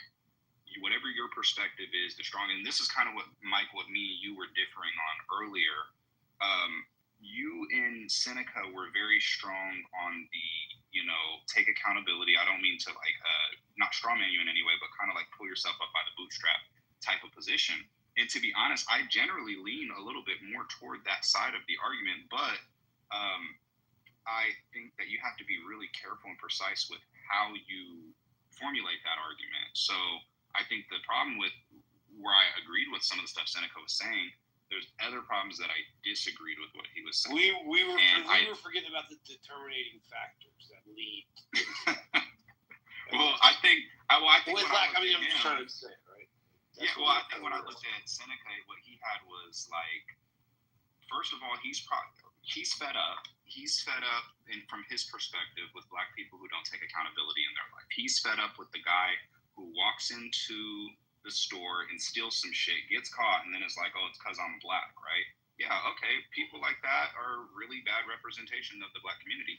whatever your perspective is, the strong. And this is kind of what Mike, you were differing on earlier. You and Seneca were very strong on the, take accountability. I don't mean to not strawman you in any way, but kind of like pull yourself up by the bootstrap type of position. And to be honest, I generally lean a little bit more toward that side of the argument, but I think that you have to be really careful and precise with how you formulate that argument. So I think the problem with where I agreed with some of the stuff Seneca was saying, there's other problems that I disagreed with what he was saying. We were forgetting about the determining factors that lead. Well, I think. I'm just trying to say, right? Yeah. Well, I think when I looked at Seneca, what he had was like, first of all, he's fed up. He's fed up, and from his perspective, with black people who don't take accountability in their life. He's fed up with the guy who walks into the store and steals some shit, gets caught, and then it's like, oh, it's because I'm black, right? Yeah, okay. People like that are really bad representation of the black community.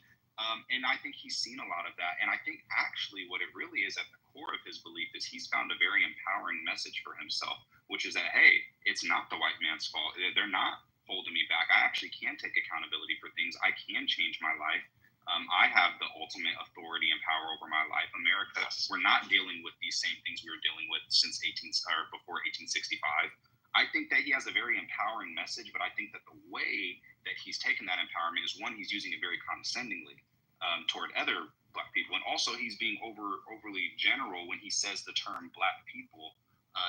And I think he's seen a lot of that. And I think actually what it really is at the core of his belief is he's found a very empowering message for himself, which is that, hey, it's not the white man's fault. They're not holding me back. I actually can take accountability for things. I can change my life. I have the ultimate authority and power over my life. America, we're not dealing with these same things we were dealing with before 1865. I think that he has a very empowering message, but I think that the way that he's taken that empowerment is, one, he's using it very condescendingly toward other black people, and also he's being overly general when he says the term black people,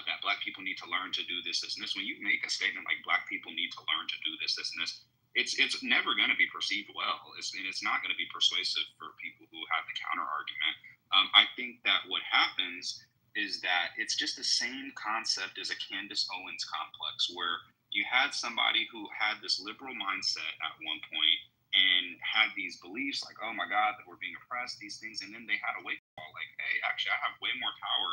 that black people need to learn to do this, and this. When you make a statement like black people need to learn to do this, and this, it's never going to be perceived well. It's not going to be persuasive for people who have the counter argument. I think that what happens is that it's just the same concept as a Candace Owens complex, where you had somebody who had this liberal mindset at one point and had these beliefs like, oh my God, that we're being oppressed, these things, and then they had a wake up call like, hey, actually, I have way more power.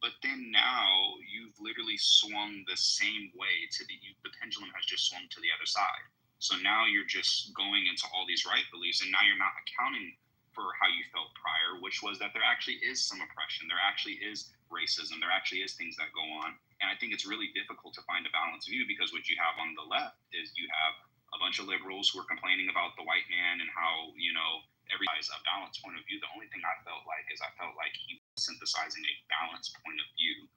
But then now you've literally swung the same way the pendulum has just swung to the other side. So now you're just going into all these right beliefs, and now you're not accounting for how you felt prior, which was that there actually is some oppression. There actually is racism. There actually is things that go on. And I think it's really difficult to find a balanced view, because what you have on the left is you have a bunch of liberals who are complaining about the white man and how, everybody's a balanced point of view. The only thing I felt like he was synthesizing a balanced point of view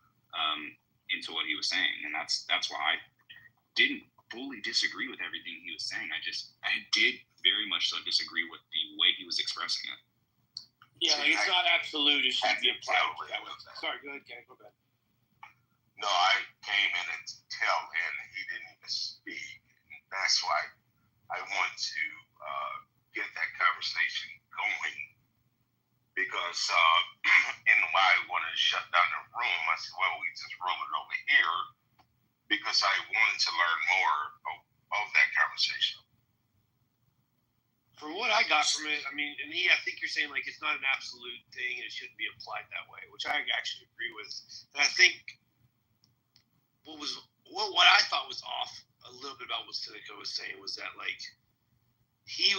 into what he was saying. And that's why I didn't fully disagree with everything he was saying. I did very much so disagree with the way he was expressing it. Yeah, it's not absolute. It should be applied that way. Sorry, go ahead, Kenny. Go back. No, I came in at the tail end and he didn't even speak. That's why I want to get that conversation going, because and why I wanted to shut down the room, I said, well, we just roll it over here, because I wanted to learn more of that conversation. From what I got from it, I mean, and I think you're saying like it's not an absolute thing and it shouldn't be applied that way, which I actually agree with. And I think what I thought was off a little bit about what Seneca was saying was that like he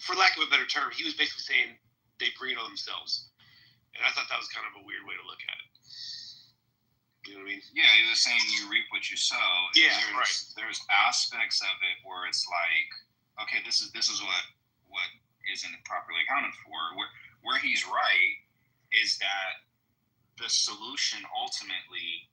for lack of a better term, he was basically saying they bring it on themselves, and I thought that was kind of a weird way to look at it. You know what I mean? Yeah, he was saying you reap what you sow. Yeah, right. There's aspects of it where it's like, okay, this is what isn't properly accounted for. Where he's right is that the solution ultimately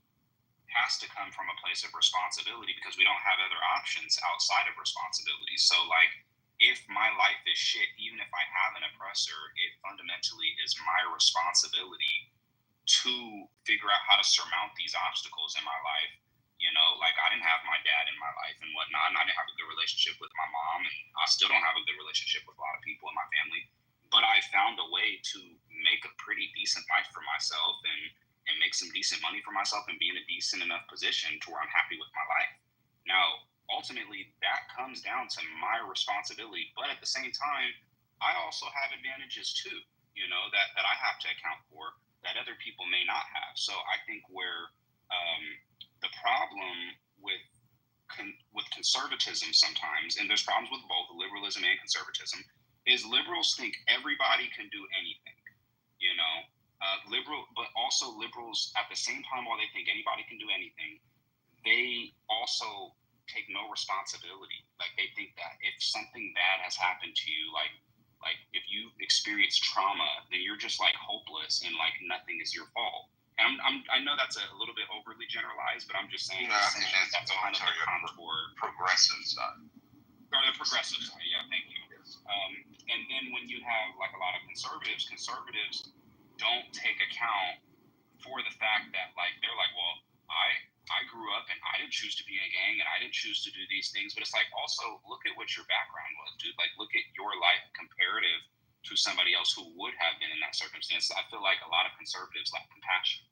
has to come from a place of responsibility because we don't have other options outside of responsibility. So like, if my life is shit, even if I have an oppressor, it fundamentally is my responsibility to figure out how to surmount these obstacles in my life. You know, like I didn't have my dad in my life and whatnot, and I didn't have a good relationship with my mom, and I still don't have a good relationship with a lot of people in my family. But I found a way to make a pretty decent life for myself and make some decent money for myself and be in a decent enough position to where I'm happy with my life. Now, ultimately, that comes down to my responsibility. But at the same time, I also have advantages too, you know, that I have to account for that other people may not have. So I think where the problem with conservatism sometimes, and there's problems with both liberalism and conservatism, is liberals think everybody can do anything, you know, but also liberals at the same time, while they think anybody can do anything, they also take no responsibility. Like they think that if something bad has happened to you, like if you experience trauma, then you're just like hopeless and like nothing is your fault. And I know that's a little bit overly generalized, but I'm just saying that's kind of the contour. Progressive side. Or the progressive side, yeah, thank you. And then when you have like a lot of conservatives don't take account for the fact that like they're like, well, I grew up and I didn't choose to be in a gang and I didn't choose to do these things. But it's like, also look at what your background was, dude. Like, look at your life comparative to somebody else who would have been in that circumstance. I feel like a lot of conservatives lack compassion.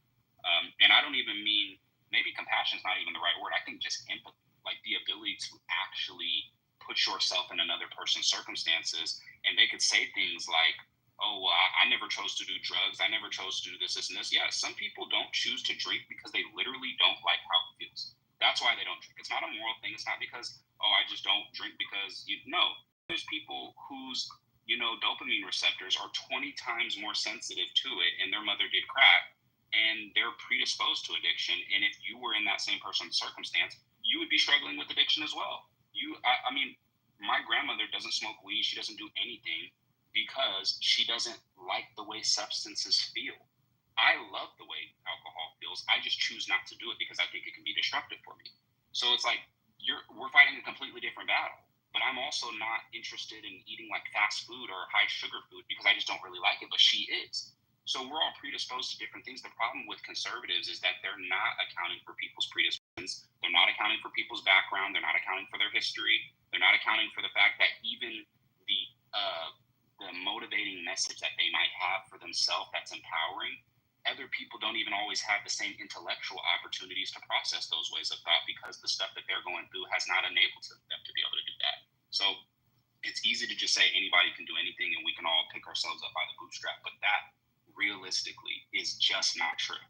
And I don't even mean, maybe compassion is not even the right word. I think just empathy, like the ability to actually put yourself in another person's circumstances. And they could say things like, oh, well, I never chose to do drugs. I never chose to do this, this, and this. Yeah, some people don't choose to drink because they literally don't like how it feels. That's why they don't drink. It's not a moral thing. It's not because, oh, I just don't drink because, no. There's people whose, you know, dopamine receptors are 20 times more sensitive to it, and their mother did crack, and they're predisposed to addiction. And if you were in that same person's circumstance, you would be struggling with addiction as well. I mean, my grandmother doesn't smoke weed. She doesn't do anything because she doesn't like the way substances feel. I love the way alcohol feels. I just choose not to do it because I think it can be destructive for me. So it's like we're fighting a completely different battle. But I'm also not interested in eating like fast food or high sugar food because I just don't really like it, but she is. So we're all predisposed to different things. The problem with conservatives is that they're not accounting for people's predispositions. They're not accounting for people's background. They're not accounting for their history. They're not accounting for the fact that even the motivating message that they might have for themselves that's empowering, other people don't even always have the same intellectual opportunities to process those ways of thought because the stuff that they're going through has not enabled them to be able to do that. So it's easy to just say anybody can do anything and we can all pick ourselves up by the bootstrap, but that realistically is just not true,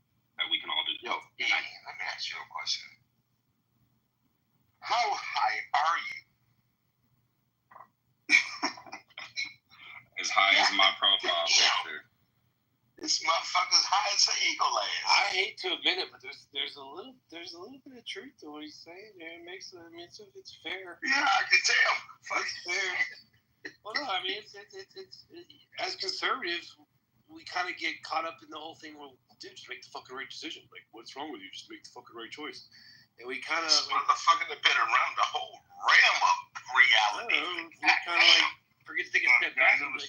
that we can all do that. Yo, E, let me ask you a question. How high are you? As high as my profile picture. This motherfucker's high as an eagle ass. I hate to admit it, but there's a little bit of truth to what he's saying. Man. It's fair. Yeah, I can tell. It's fair. Well, no, I mean, it's as conservatives, we kind of get caught up in the whole thing. Well, dude, just make the fucking right decision. Like, what's wrong with you? Just make the fucking right choice. And we kind of this motherfucker have been around the whole realm of reality. We kind of like forget to take a step back. I was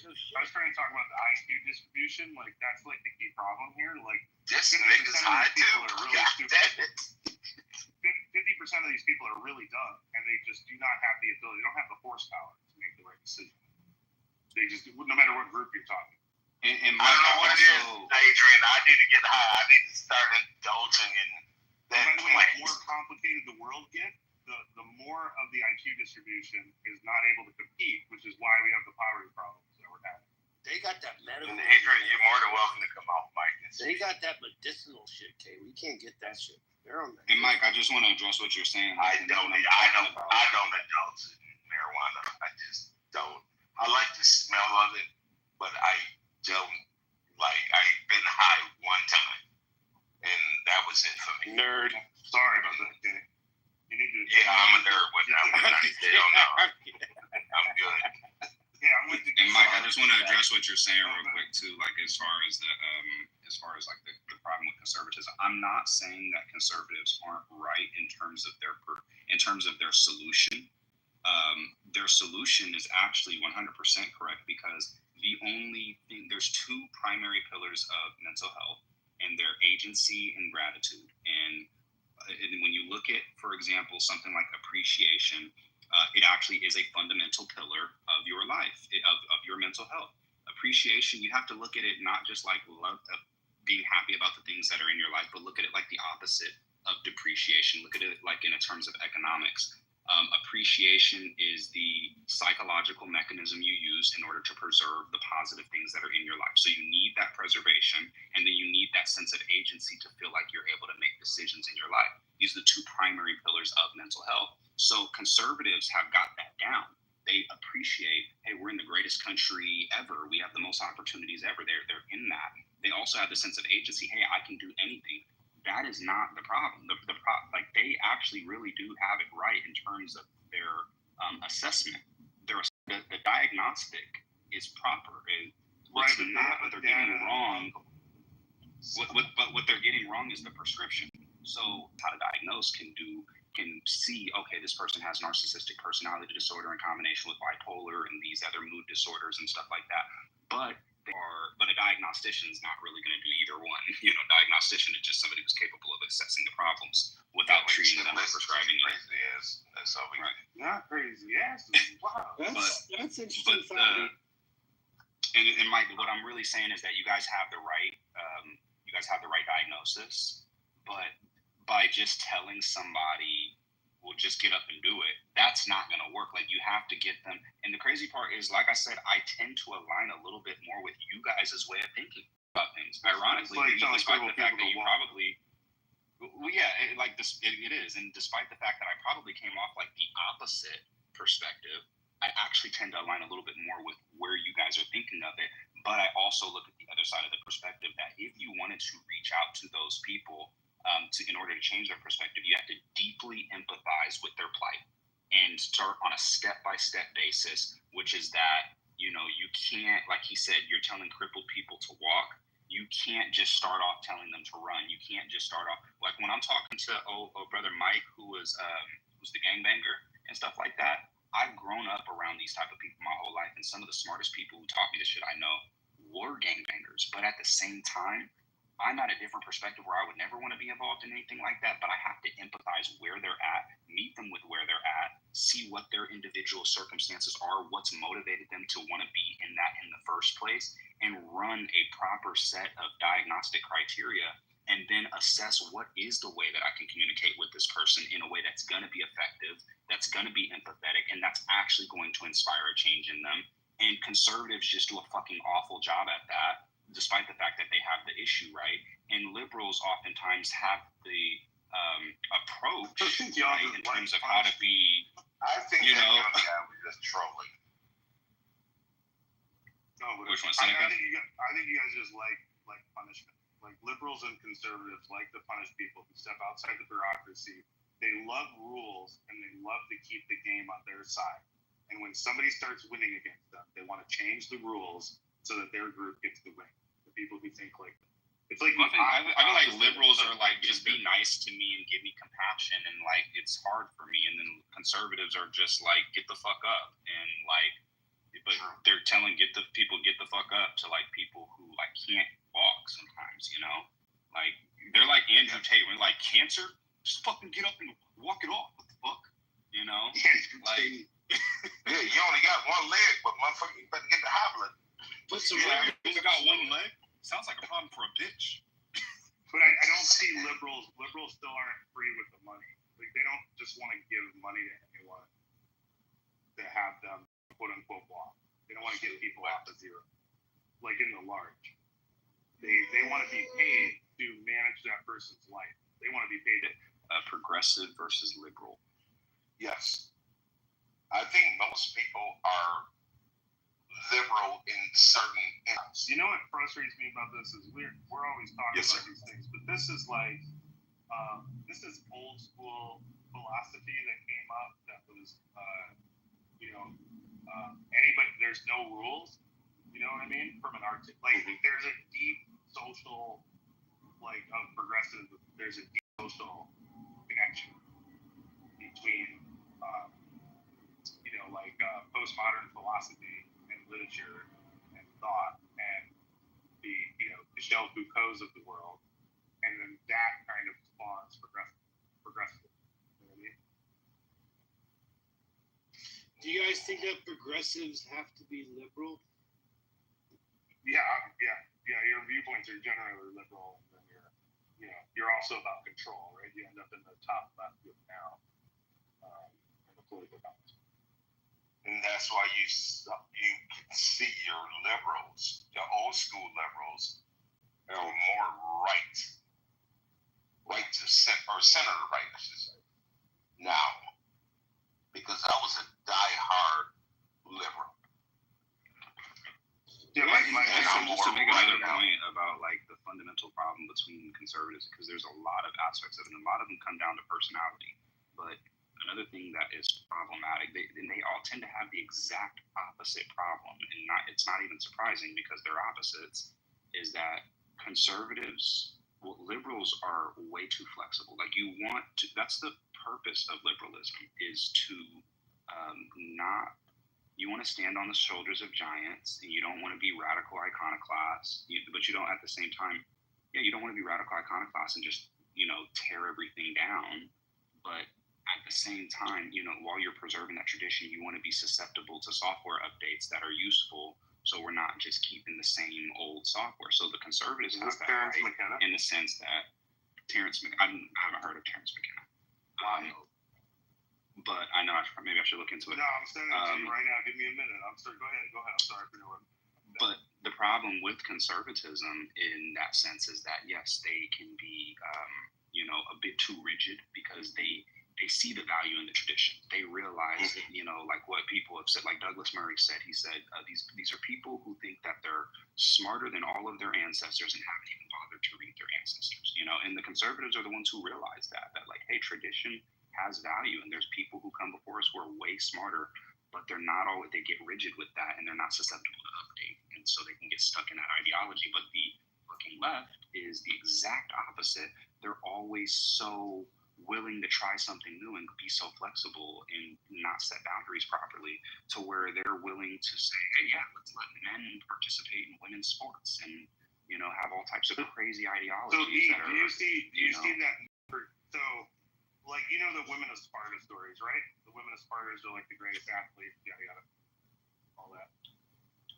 trying to talk about the IQ distribution. Like, that's like the key problem here. Like, this nigga's high too. God damn it. 50% of these people are really dumb, and they just do not have the ability. They don't have the horsepower to make the right decision. They just, no matter what group you're talking. And I don't know what it is, Adrian. I need to get high. I need to start indulging in that. By the way, the more complicated the world gets, the more of the IQ distribution is not able to compete, which is why we have the poverty problems that we're having. They got that medical. And Adrian, you're more than welcome to come off, Mike. They got that medicinal shit, Kay. We can't get that shit. They're on that. And Mike, I just want to address what you're saying. I don't indulge in marijuana. I just don't. I like the smell of it, but I don't like. I've been high one time, and that was it for me. Nerd. Sorry about that, Jay. You need to. Yeah, I'm a nerd with that. Hell no. I'm good. Yeah, I'm with you. And Mike, I just want to address what you're saying real quick too. Like as far as like the problem with conservatism, I'm not saying that conservatives aren't right in terms of their solution. Their solution is actually 100% correct, because there's two primary pillars of mental health, and they're agency and gratitude. And when you look at, for example, something like appreciation, it actually is a fundamental pillar of your life, of your mental health. Appreciation, you have to look at it not just like love, being happy about the things that are in your life, but look at it like the opposite of depreciation. Look at it like in terms of economics. Appreciation is the psychological mechanism you use in order to preserve the positive things that are in your life. So you need that preservation, and then you need that sense of agency to feel like you're able to make decisions in your life. These are the two primary pillars of mental health. So conservatives have got that down. They appreciate, hey, we're in the greatest country ever. We have the most opportunities ever. They're in that. They also have the sense of agency. Hey, I can do anything. That is not the problem. Like they actually really do have it right in terms of their assessment. The diagnostic is proper. What's not what they're getting wrong. But what they're getting wrong is the prescription. So how to diagnose can see, okay, this person has narcissistic personality disorder in combination with bipolar and these other mood disorders and stuff like that. But a diagnostician is not really going to do either one. Diagnostician is just somebody who's capable of assessing the problems without treating them or prescribing it. Crazy ass. That's all we Right. Not crazy ass. Wow. That's interesting. And Mike, what I'm really saying is that you guys have the right diagnosis, but by just telling somebody, well, just get up and do it, that's not going to work. Like, you have to get them. And the crazy part is, like I said, I tend to align a little bit more with you guys' way of thinking about things. Ironically, despite the fact that you probably, it is. And despite the fact that I probably came off like the opposite perspective, I actually tend to align a little bit more with where you guys are thinking of it. But I also look at the other side of the perspective that if you wanted to reach out to those people, in order to change their perspective, you have to deeply empathize with their plight and start on a step-by-step basis, which is that, you can't, like he said, you're telling crippled people to walk. You can't just start off telling them to run. You can't just start off, like when I'm talking to brother Mike, who's the gangbanger and stuff like that, I've grown up around these type of people my whole life, and some of the smartest people who taught me the shit I know were gangbangers. But at the same time, I'm at a different perspective where I would never want to be involved in anything like that, but I have to empathize where they're at, meet them with where they're at, see what their individual circumstances are, what's motivated them to want to be in that in the first place, and run a proper set of diagnostic criteria, and then assess what is the way that I can communicate with this person in a way that's going to be effective, that's going to be empathetic, and that's actually going to inspire a change in them. And conservatives just do a fucking awful job at that, despite the fact that they have the issue, right? And liberals oftentimes have the approach, right, in terms of how to be, I think that young guy was just trolling. No, but Which one, I Seneca? think you guys just like punishment. Like liberals and conservatives like to punish people who step outside the bureaucracy. They love rules and they love to keep the game on their side. And when somebody starts winning against them, they want to change the rules so that their group gets the win. The people who think like that. It's like I feel like liberals are like, just be nice to me and give me compassion, and like it's hard for me. And then conservatives are just like, get the fuck up, and like, but they're telling get the fuck up to like people who like can't walk sometimes, like they're like Andrew Tate, when like cancer, just fucking get up and walk it off. What the fuck, like. Yeah, you only got one leg, but motherfucker, you better get the hobbling. Put some leg. You only got one leg? Sounds like a problem for a bitch. But I don't see liberals. Liberals still aren't free with the money. Like they don't just want to give money to anyone to have them quote unquote walk. They don't want to get people off of zero. Like in the large. They want to be paid to manage that person's life. They want to be paid. Progressive versus liberal. Yes. I think most people are liberal in certain areas. You know what frustrates me about this is we're always talking about these things, but this is like this is old school philosophy that came up that was anybody, there's no rules, you know what I mean, from an art like there's a deep social like of progressive, there's a deep social connection between postmodern philosophy and literature and thought and the Michel Foucault's of the world, and then that kind of spawns progressive. You know what I mean? Do you guys think that progressives have to be liberal? Yeah. Your viewpoints are generally liberal, and then you're also about control, right? You end up in the top left group now in the political balance. And that's why you can see your liberals, the old school liberals, are more right to center right, I should say, now. Because I was a die-hard liberal. Yeah, just to make another point about like the fundamental problem between conservatives, because there's a lot of aspects of it, and a lot of them come down to personality. But another thing that is problematic, they all tend to have the exact opposite problem, and it's not even surprising because they're opposites, is that liberals are way too flexible. Like that's the purpose of liberalism, is to you want to stand on the shoulders of giants, and you don't want to be radical iconoclasts, but you don't at the same time, you don't want to be radical iconoclasts and just, tear everything down. But at the same time, while you're preserving that tradition, you want to be susceptible to software updates that are useful, so we're not just keeping the same old software. So the conservatives have that right, in the sense that Terrence McKenna, I haven't heard of Terrence McKenna. But I know maybe I should look into it. No, I'm sending it to you right now. Give me a minute. Go ahead. I'm sorry for doing that. But the problem with conservatism in that sense is that, yes, they can be, a bit too rigid because they see the value in the tradition. They realize that, like what people have said, like Douglas Murray said, he said, these are people who think that they're smarter than all of their ancestors and haven't even bothered to read their ancestors, and the conservatives are the ones who realize that like, hey, tradition has value, and there's people who come before us who are way smarter, but they're not always, they get rigid with that, and they're not susceptible to update, and so they can get stuck in that ideology. But the looking left is the exact opposite. They're always so willing to try something new and be so flexible and not set boundaries properly, to where they're willing to say, hey, yeah, let's let men participate in women's sports and have all types of crazy ideologies. So do you see that? So like, the women of Sparta stories, right? The women of Sparta are like the greatest athletes, yada, all that.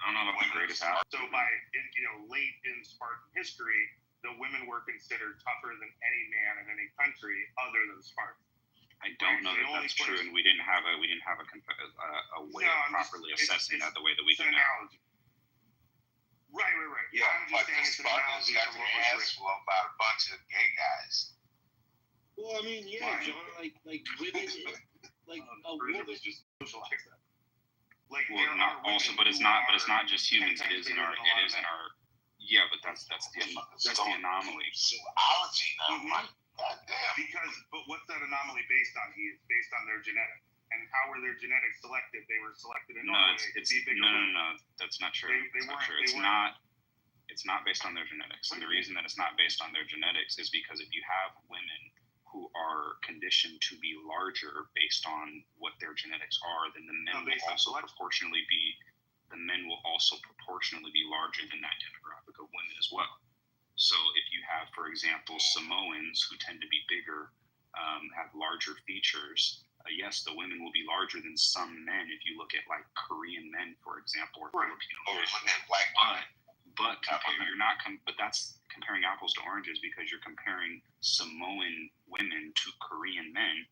I don't know about the greatest athletes. So late in Spartan history, the women were considered tougher than any man in any country other than Sparta. I don't know that that's true, and we didn't have a way of properly assessing that the way that we do now. Right. Yeah, but the Spartans got their ass whooped by a bunch of gay guys. Well, I mean, yeah, John, like women, like a woman just socialize that. Like, well, not also, but it's not just humans. It is in our. Yeah, but that's the anomaly. Zoology now. Because, but what's that anomaly based on? It's based on their genetics. And how were their genetics selected? They were selected in Norway. No, that's not true. It's not based on their genetics. And the reason that it's not based on their genetics is because if you have women who are conditioned to be larger based on what their genetics are, then the men will also proportionally be larger than that demographic of women as well. So if you have, for example, Samoans who tend to be bigger, have larger features, yes, the women will be larger than some men. If you look at like Korean men, for example, or Filipino men, but that's comparing apples to oranges, because you're comparing Samoan women to Korean men,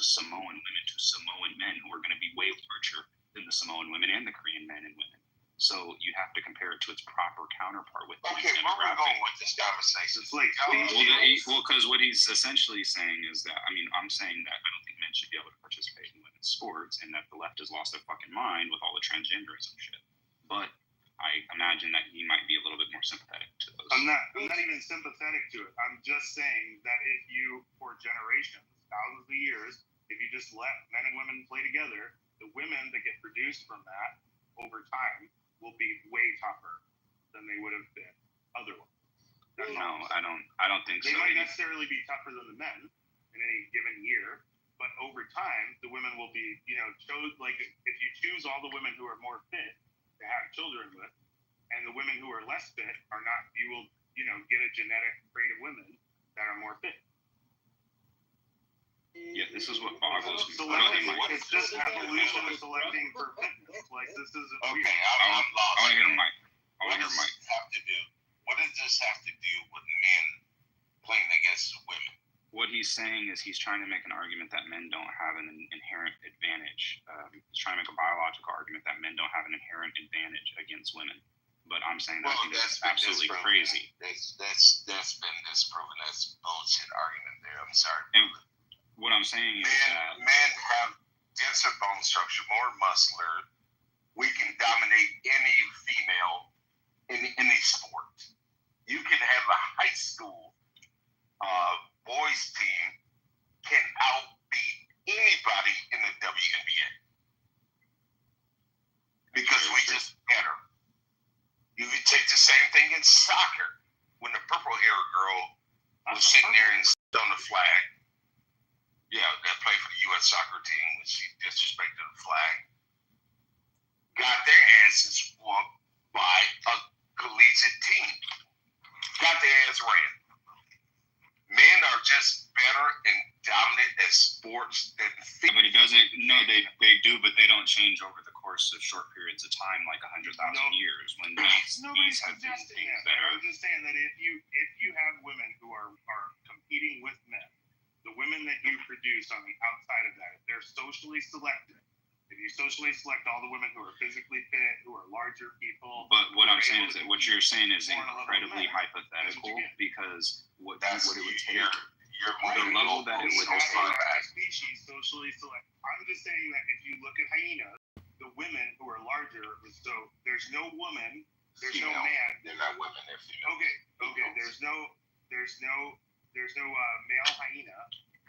Samoan women to Samoan men who are going to be way larger than the Samoan women and the Korean men and women. So you have to compare it to its proper counterpart with Okay, where are we going with this conversation? It's like because what he's essentially saying is that, I mean, I'm saying that I don't think men should be able to participate in women's sports, and that the left has lost their fucking mind with all the transgenderism shit. But I imagine that he might be a little bit more sympathetic to those. I'm not even sympathetic to it. I'm just saying that if you, for generations, thousands of years, if you just let men and women play together, the women that get produced from that over time will be way tougher than they would have been otherwise. No, I don't think They so. might necessarily be tougher than the men in any given year, but over time, the women will be, like if you choose all the women who are more fit to have children with, and the women who are less fit are not, you will, get a genetic trait of women that are more fit. Yeah, this is what boggles me. It's just evolution of selecting for fitness. Like, this isn't Okay, weird. I'm lost. I want to hear Mike. What does this have to do? What does this have to do with men playing against women? What he's saying is he's trying to make an argument that men don't have an inherent advantage. He's trying to make a biological argument that men don't have an inherent advantage against women. But I'm saying that I think that's absolutely crazy. That's been disproven. That's bullshit argument there. I'm sorry. And what I'm saying is that men have denser bone structure, more muscular. We can dominate any female in any sport. You can have a high school boys team can outbeat anybody in the WNBA because we just better. You could take the same thing in soccer when the purple-haired girl was sitting there and on the flag. Yeah, that played for the U.S. soccer team when she disrespected the flag. Got their asses whooped by a collegiate team. Got their ass ran. Men are just better and dominant at sports than but he doesn't. No, they do, but they don't change over the course of short periods of time, like 100,000 years. When Nobody's have been suggesting things that. that are. I'm just saying that if you have women who are competing with men, the women that you produce on the outside of that, if they're socially selected, if you socially select all the women who are physically fit, who are larger people. But what I'm saying is that what you're saying is incredibly hypothetical, because what it would take, the level that it would take. Species socially select. I'm just saying that if you look at hyenas, the women who are larger, so there's no woman, there's no man. They're not women, they're female. Okay. There's no male hyena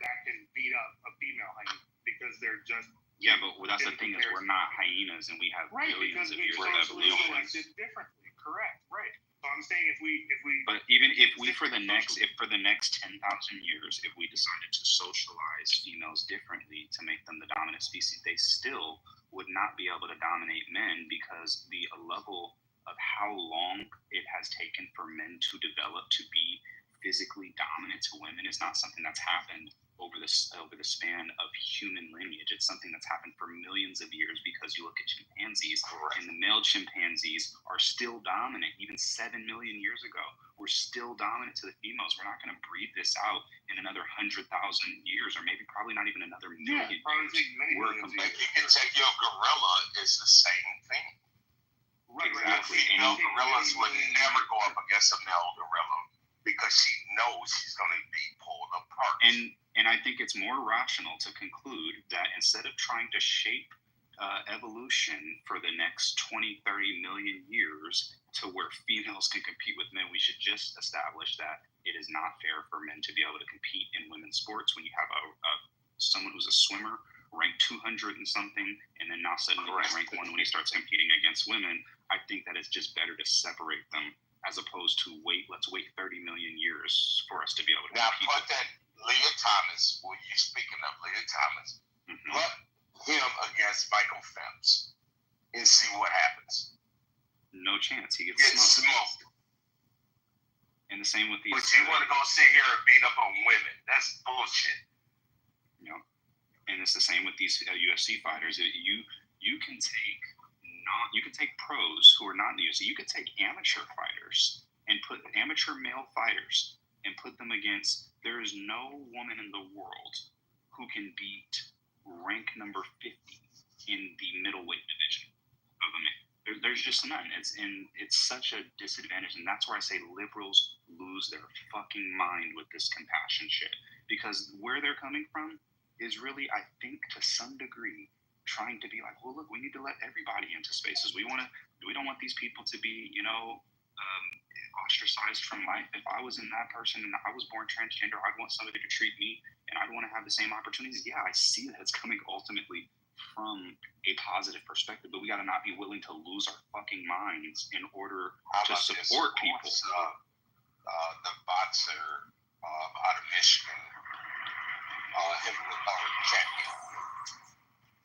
that can beat up a female hyena because they're just. Yeah, but that's the thing is we're not hyenas and we have billions of years of evolution. Selected differently. Correct. Right. So I'm saying if we. But even if we for the next 10,000 years, if we decided to socialize females differently to make them the dominant species, they still would not be able to dominate men because the level of how long it has taken for men to develop to be physically dominant to women is not something that's happened over the span of human lineage. It's something that's happened for millions of years because you look at chimpanzees, and the male chimpanzees are still dominant. Even 7 million years ago, we're still dominant to the females. We're not going to breed this out in another 100,000 years, or maybe probably not even another million years. Like you can take your gorilla, it's the same thing. Exactly. Female gorillas would never go up against a male gorilla because she knows she's going to be pulled apart. And I think it's more rational to conclude that instead of trying to shape evolution for the next 20, 30 million years to where females can compete with men, we should just establish that it is not fair for men to be able to compete in women's sports when you have someone who's a swimmer ranked 200 and something, and then now suddenly he's ranked 1 when he starts competing against women. I think that it's just better to separate them as opposed to let's wait 30 million years for us to be able to compete. Now put that Leah Thomas, well, you're speaking of Leah Thomas, put him against Michael Phelps and see what happens. No chance. He gets smoked. And the same with these. But you want to go sit here and beat up on women? That's bullshit. You know, and it's the same with these UFC fighters. You can take pros who are not in the UFC. You could take amateur fighters and put amateur male fighters and put them against. There is no woman in the world who can beat rank number 50 in the middleweight division of the men. There's just none. It's such a disadvantage, and that's where I say liberals lose their fucking mind with this compassion shit, because where they're coming from is really, I think, to some degree, trying to be like, well, look, we need to let everybody into spaces. We don't want these people to be, ostracized from life. If I was in that person and I was born transgender, I'd want somebody to treat me, and I'd want to have the same opportunities. Yeah, I see that it's coming ultimately from a positive perspective, but we got to not be willing to lose our fucking minds in order to support people. The boxer out of Michigan, champion,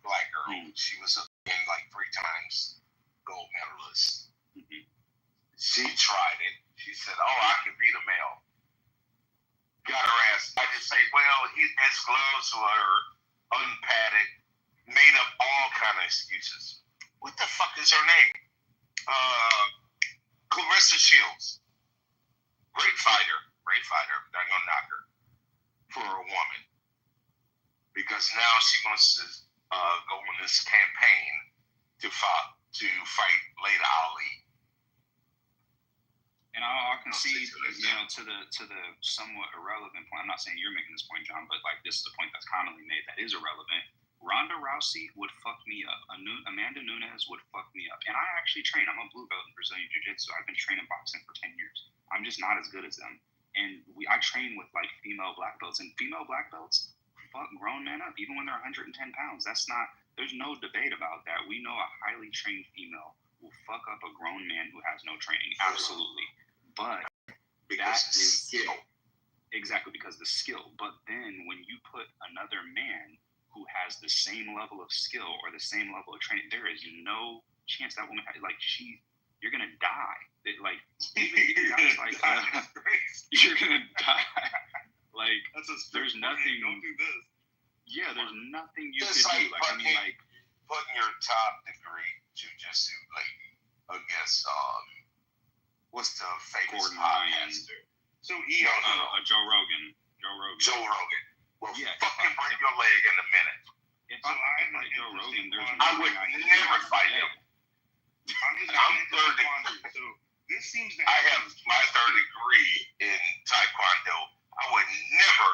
black girl. She was like 3 times gold medalist. Mm-hmm. She tried it. She said, "Oh, I can beat a male." Got her ass. I just say, well, his gloves were unpadded, made up all kind of excuses. What the fuck is her name? Clarissa Shields. Great fighter. Not gonna knock her for a woman, because now she wants to go on this campaign to fight Layla Ali. And I'll concede, to the somewhat irrelevant point. I'm not saying you're making this point, John, but like this is the point that's commonly made that is irrelevant. Ronda Rousey would fuck me up. Amanda Nunes would fuck me up. And I actually train. I'm a blue belt in Brazilian Jiu-Jitsu. I've been training boxing for 10 years. I'm just not as good as them. And I train with like female black belts, and female black belts fuck grown men up, even when they're 110 pounds. There's no debate about that. We know a highly trained female will fuck up a grown man who has no training. Absolutely. But because the skill. Exactly, because the skill. But then when you put another man who has the same level of skill or the same level of training, there is no chance that woman you're gonna die. Even guys like you're gonna die. Like there's nothing. Don't do this. Yeah, there's nothing you just could do. Putting your top degree jujitsu lady against what's the famous Gordon podcaster? So Joe Rogan. Will fucking break your leg in a minute. If I fight Joe Rogan, I would never fight him. I'm 30. So this seems to I have my third degree in Taekwondo. I would never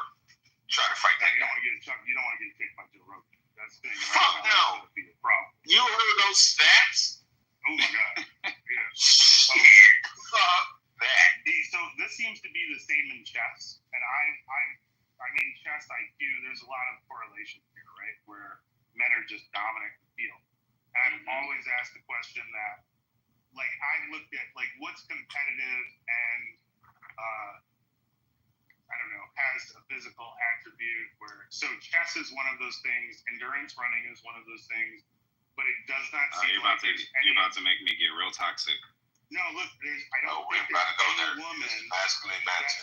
try to fight that guy. You don't want to get kicked by Joe Rogan. That's the thing. Fuck no. Be a problem. You heard those stats? Oh my god. Yeah. Shit. Fuck that. So this seems to be the same in chess, and I mean chess IQ. There's a lot of correlation here, right? Where men are just dominant in the field. And I've always asked the question that, like, I looked at like what's competitive and I don't know, has a physical attribute where so chess is one of those things, endurance running is one of those things, but it does not seem you're about to make me get real toxic. No, look, I don't think there's any woman masculine match.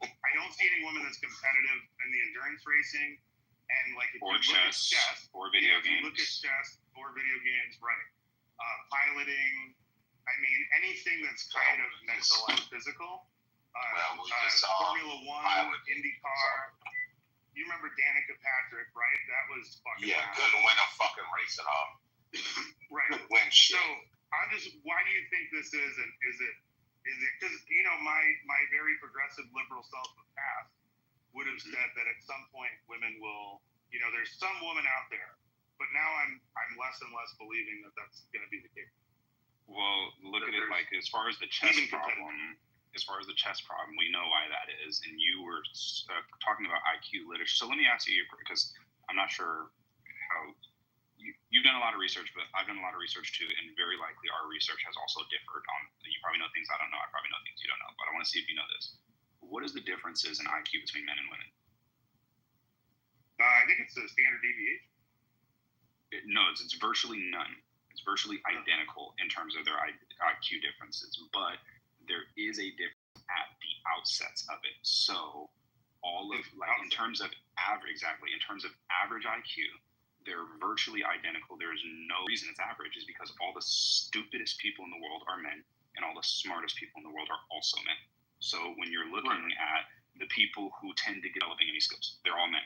I don't see any woman that's competitive in the endurance racing, and like if or you chess, look at chess or video games. If you look at chess or video games, right? Piloting, I mean anything that's kind of mental and physical. We just saw Formula One, IndyCar. You remember Danica Patrick, right? That was fucking. Yeah, couldn't win a fucking race at all. Right. Couldn't win shit. So why do you think this is? And is it because my very progressive liberal self in the past would have said that at some point women will, there's some woman out there, but now I'm less and less believing that that's going to be the case. Well, look at it like as far as the chess problem. As far as the chess problem, we know why that is. And you were talking about IQ literature. So let me ask you, because I'm not sure how you've done a lot of research, but I've done a lot of research too, and very likely our research has also differed on. You probably know things I don't know. I probably know things you don't know, but I want to see if you know this. What is the differences in IQ between men and women? I think it's a standard deviation. No, it's virtually none. It's virtually identical in terms of their IQ differences, but there is a difference at the outsets of it. So in terms of average IQ, they're virtually identical. There's no reason it's average is because all the stupidest people in the world are men and all the smartest people in the world are also men. So when you're looking at the people who tend to developing any skills, they're all men.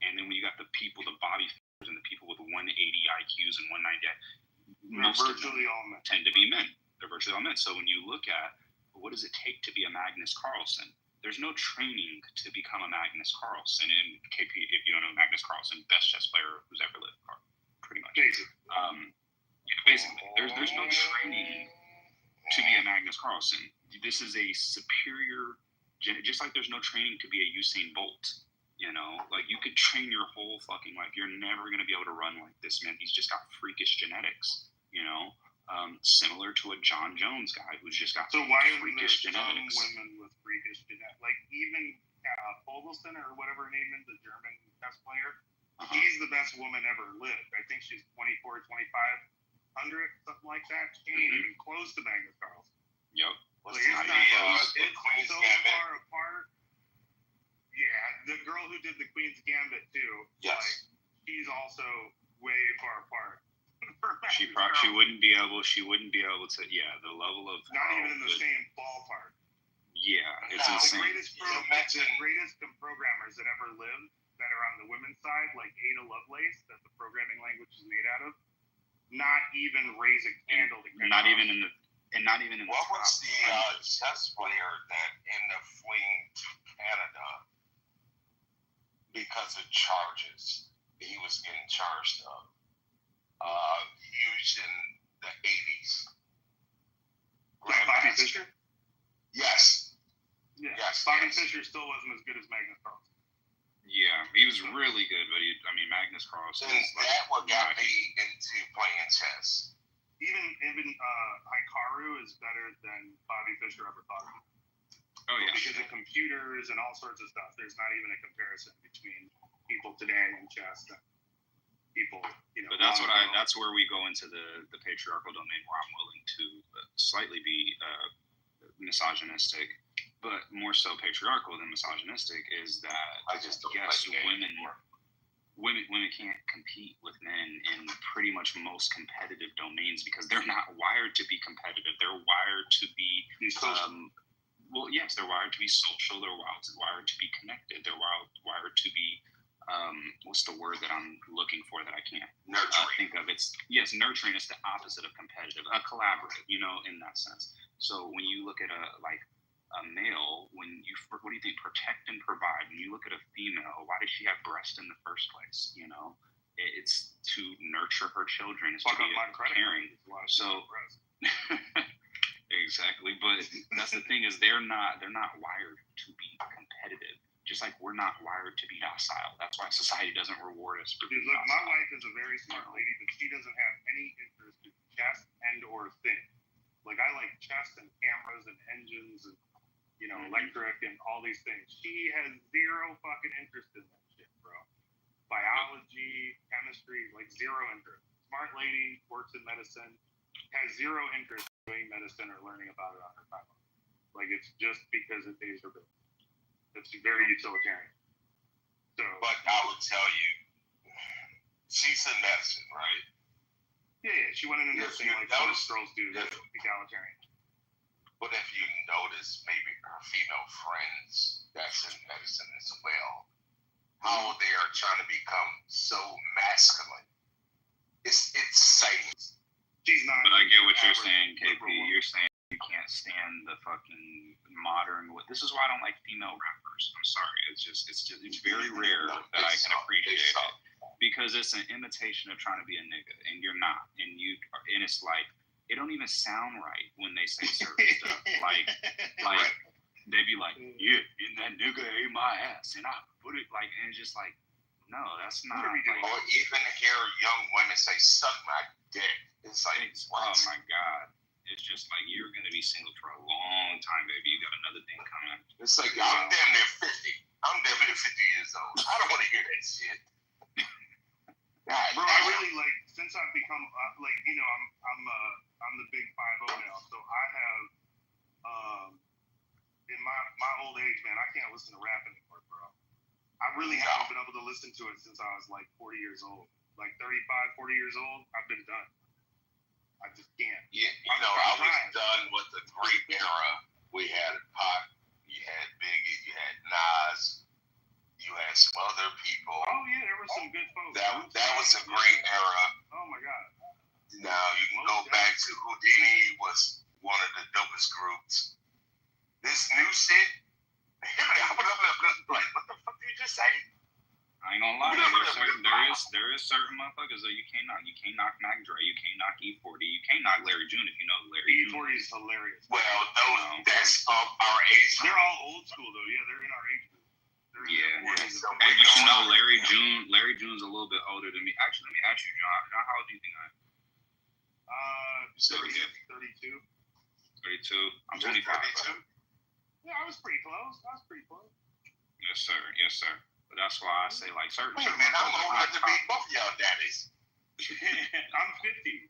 And then when you got people, the Bobby Fishers and the people with 180 IQs and 190, They're most of them virtually all men. tend to be men. They're virtually all men. So when you look at what does it take to be a Magnus Carlsen, there's no training to become a Magnus Carlsen. And KP, if you don't know Magnus Carlsen, best chess player who's ever lived, pretty much. Basically, there's no training to be a Magnus Carlsen. This is a superior, just like there's no training to be a Usain Bolt. You know, like you could train your whole fucking life. You're never going to be able to run like this man. He's just got freakish genetics, you know, similar to a John Jones guy who's just got So why isn't there freakish some genetics. women with freakish genetics? Like even Fogelson or whatever her name is, the German chess player, she's the best woman ever lived. I think she's 24, 2,500, something like that. She ain't even close to Magnus Carlsen. Yep. Like, it's Queen's so Gambit? far apart. Yeah, the girl who did the Queen's Gambit too. Yes. Like, she's also way far apart. She wouldn't be able to. Yeah, the level of Not even in the same ballpark. Yeah, it's No, insane. The greatest programmers that ever lived that are on the women's side, like Ada Lovelace, that the programming language is made out of, not even raise a candle to Not even in the What top was the chess player that ended up fleeing to Canada because of charges he was getting charged of? Huge in the 80s. Bobby Fischer? Yes. Yeah. Yes, Bobby yes. Fischer still wasn't as good as Magnus Carlsen. Yeah, he was really good, but Magnus Carlsen. And that what got me into playing chess. Even Hikaru is better than Bobby Fischer ever thought of. Oh yeah. Because of computers and all sorts of stuff, there's not even a comparison between people today and chess and people, you know. But that's where we go into the patriarchal domain, where I'm willing to slightly be misogynistic, but more so patriarchal than misogynistic, is that women can't compete with men in pretty much most competitive domains because they're not wired to be competitive. They're wired to be well, yes, they're wired to be social. They're wired to be connected. They're wired to be what's the word that I'm looking for that I can't think of? Nurturing is the opposite of competitive. Collaborative, you know, in that sense. So when you look at a male, what do you think? Protect and provide. When you look at a female, why does she have breasts in the first place? You know, it's to nurture her children. It's to be caring. So exactly, but that's the thing is they're not wired to be competitive. Just like we're not wired to be docile. That's why society doesn't reward us for being Look, docile. my wife is a very smart lady, but she doesn't have any interest in chess and or things. Like I like chess and cameras and engines and electric and all these things. She has zero fucking interest in that shit, bro. Biology, chemistry, like zero interest. Smart lady, works in medicine, has zero interest in doing medicine or learning about it on her time. Like it's just because it pays her bills. It's very utilitarian. So, but I would tell you, she's in medicine, right? Yeah, she went into nursing like most girls do, egalitarian. But if you notice, maybe her female friends that's in medicine as well, how they are trying to become so masculine. It's insane. She's not. But I get what you're saying, KP. You're saying you can't stand the fucking modern. This is why I don't like female rappers. I'm sorry. It's very rare that I can appreciate it because it's an imitation of trying to be a nigga, and you're not. And it's like it don't even sound right when they say certain stuff. Like they be like, yeah, and that nigga ate my ass, and I put it like, and it's just like, no, that's not. Or even hear young women say, "Suck my dick." It's like, oh my god. It's just like you're gonna be single for a long time, baby. You got another thing coming. It's like I'm damn near 50. I'm damn near 50 years old. I don't want to hear that shit. Bro, I really since I've become I'm the big 5-0 now, so I have in my old age, man, I can't listen to rap anymore, bro. I really haven't been able to listen to it since I was like 40 years old. Like 35, 40 years old, I've been done. I just can't. Yeah, I was done with the great era. We had Pac, you had Biggie, you had Nas, you You had some other people. Oh yeah, there were some good folks. That was a great era. Oh my god. Now you can go back to Houdini was one of the dopest groups. This new shit, like, what the fuck did you just say? I ain't gonna lie, there is certain motherfuckers that you can't knock Mac Dre, you can't knock E40, you can't knock Larry June if you know who Larry June. E40 is hilarious. Well, that's our age. They're all old school though. Yeah, they're in our age group. Yeah. Hey, but you know Larry June's a little bit older than me. Actually, let me ask you, John, how old do you think I am? 32. 32. I'm 25. 32. Yeah, I was pretty close. Yes, sir. But that's why I say, like, certain. Wait a minute, I'm old enough to be both of y'all daddies. I'm 50.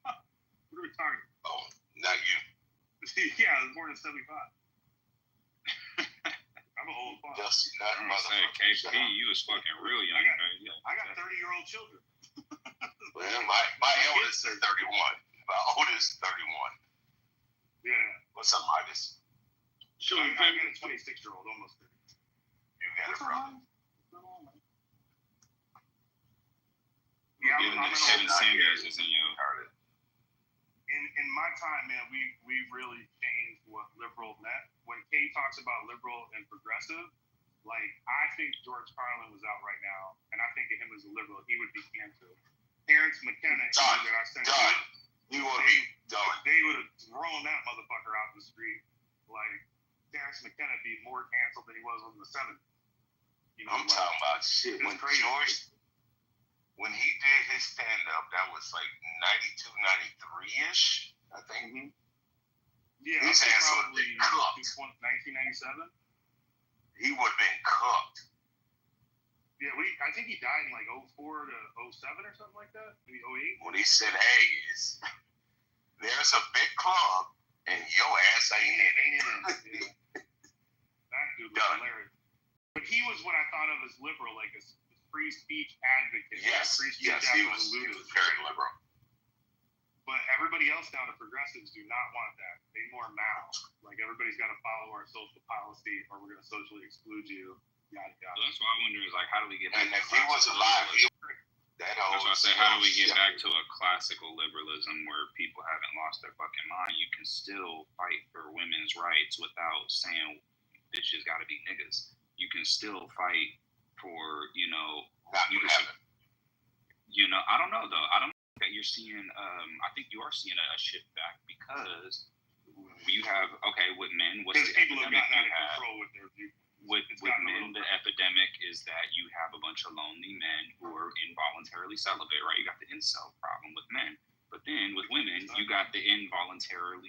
What are we talking? Oh, not you. Yeah, I was born in 75. I'm an old father. Dusty, not I'm gonna say, KP, you was fucking real young, right? Yeah. I got 30-year-old children. Well, my eldest is 31. My oldest is 31. Yeah. What's up, Marcus? Sure, I got a 26-year-old, almost 30. You got it, brother. Yeah, Given I'm that an old 7 years is in you. In my time, man, we've really changed what liberal meant. When Kay talks about liberal and progressive, like, I think George Carlin was out right now, and I think of him as a liberal, he would be canceled. Terrence McKenna, Done. that I sent You will be done. they would have thrown that motherfucker out in the street. Like, Terrence McKenna be more canceled than he was in the 70s. You know, I'm talking about shit. When he did his stand-up, that was like 92, 93-ish, I think. Mm-hmm. Yeah, his ass would have probably been cooked. 1997. He would have been cooked. Yeah, I think he died in like 04 to 07 or something like that. Maybe 08. When he said, hey, there's a big club, and your ass ain't in it. That dude was hilarious. But he was what I thought of as liberal, like a free speech advocate. Yes, he was very liberal. But everybody else now, the progressives, do not want that. They more mouth. Like, everybody's got to follow our social policy or we're going to socially exclude you. Yada, yada. So that's why I wonder is, like, how do we get back and to if he was alive, that's why I say, how do we get back to a classical liberalism where people haven't lost their fucking mind? You can still fight for women's rights without saying bitches got to be niggas. You can still fight for, I don't know though. I don't know that you're seeing. I think you are seeing a shift back because you have with men. What's the people epidemic have gotten you have? control with their view. With men, the epidemic is that you have a bunch of lonely men who are involuntarily celibate, right? You got the incel problem with men. But then with women, you got the involuntary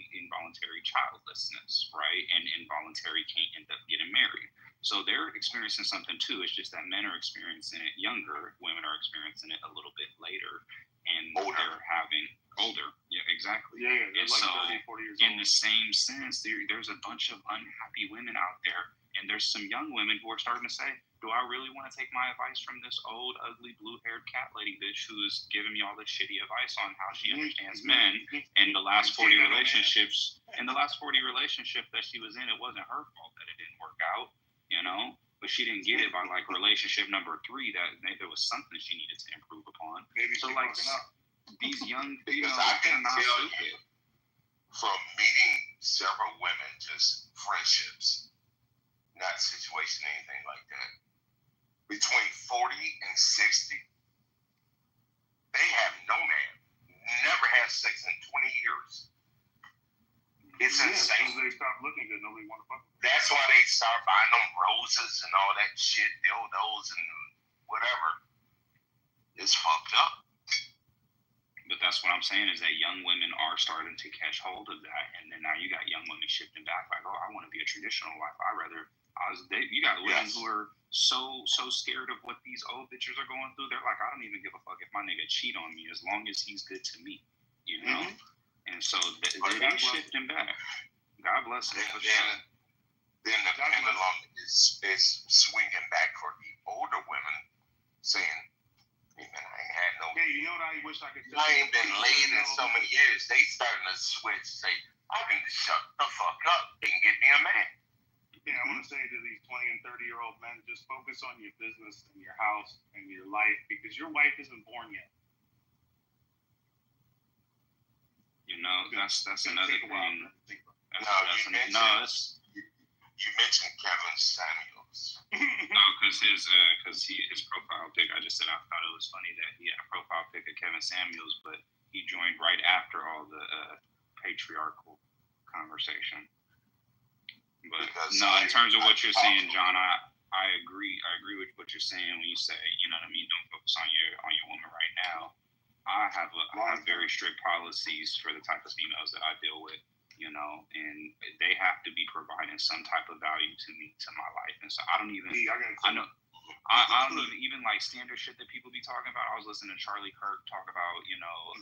childlessness, right? And involuntary can't end up getting married. So they're experiencing something too. It's just that men are experiencing it younger, women are experiencing it a little bit later, and they're having older. Yeah, exactly. Yeah, and like so 30, 40 years in old. the same sense, there's a bunch of unhappy women out there, and there's some young women who are starting to say, do I really want to take my advice from this old, ugly, blue-haired cat lady bitch who is giving me all this shitty advice on how she understands men? And the last 40 relationships, that she was in, it wasn't her fault that it didn't work out, But she didn't get it by like relationship number 3 that maybe there was something she needed to improve upon. Maybe so like these young, because I can tell you from meeting several women, just friendships, not situation, anything like that. Between 40 and 60, they have no man. Never had sex in 20 years. It's insane. They stop looking good. Nobody want to fuck them. That's why they start buying them roses and all that shit, dildos and whatever. It's fucked up. But that's what I'm saying is that young women are starting to catch hold of that, and then now you got young women shifting back like, oh, I want to be a traditional wife. You got women who are so scared of what these old bitches are going through. They're like, I don't even give a fuck if my nigga cheat on me as long as he's good to me, Mm-hmm. And so they're shifting back. God bless them. Then the pendulum is swinging back for the older women, saying, "Hey man, I ain't had no. Hey, you know what I wish I could tell I ain't been laid in so many years. They starting to switch. Say, I can shut the fuck up and get me a man. Yeah, I want to say to these 20 and 30-year-old men, just focus on your business and your house and your life because your wife isn't born yet. You know, that's another thing. You mentioned Kevin Samuels. No, because his profile pic. I just said I thought it was funny that he had a profile pic of Kevin Samuels, but he joined right after all the patriarchal conversation. But in terms of what you're saying, John, I agree. I agree with what you're saying when you say, you know what I mean, don't focus on your woman right now. I have very strict policies for the type of females that I deal with, you know, and they have to be providing some type of value to me, to my life. And so I don't even like standard shit that people be talking about. I was listening to Charlie Kirk talk about, you know,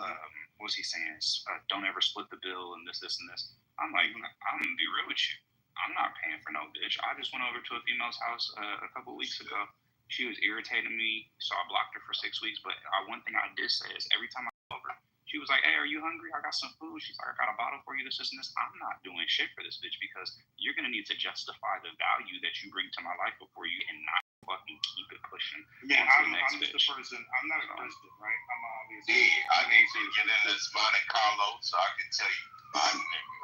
what's he saying? Don't ever split the bill and this, and this. I'm like, I'm going to be real with you. I'm not paying for no bitch. I just went over to a female's house a couple of weeks ago. She was irritating me, so I blocked her for 6 weeks. But one thing I did say is every time I go over, she was like, hey, are you hungry? I got some food. She's like, I got a bottle for you, this, and this. I'm not doing shit for this bitch because you're going to need to justify the value that you bring to my life before you and not fucking keep it pushing. Yeah, I'm just the person. I'm not a Christian, right? I'm obviously. I need to get in this Monte Carlo so I can tell you my nigga.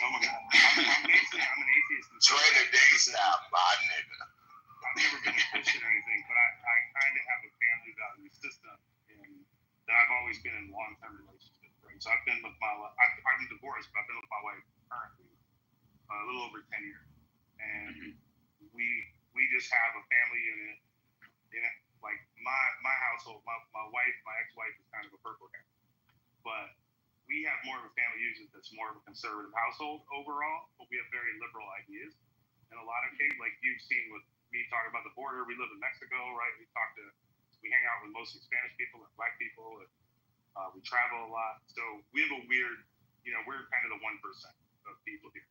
Oh my God. I'm an atheist. Trader Days now, my nigga. I've never been a Christian or anything, but I kind of have a family value system and that I've always been in long-term relationships, right? So I've been with my wife. I'm divorced, but I've been with my wife currently a little over 10 years. And we just have a family unit in it. Like my household, my wife, my ex-wife is kind of a purple hair. But we have more of a family unit that's more of a conservative household overall, but we have very liberal ideas. In a lot of cases, like you've seen with me talking about the border, we live in Mexico, right? We hang out with mostly Spanish people and Black people, and we travel a lot. So we have a weird, you know, we're kind of the 1% of people here.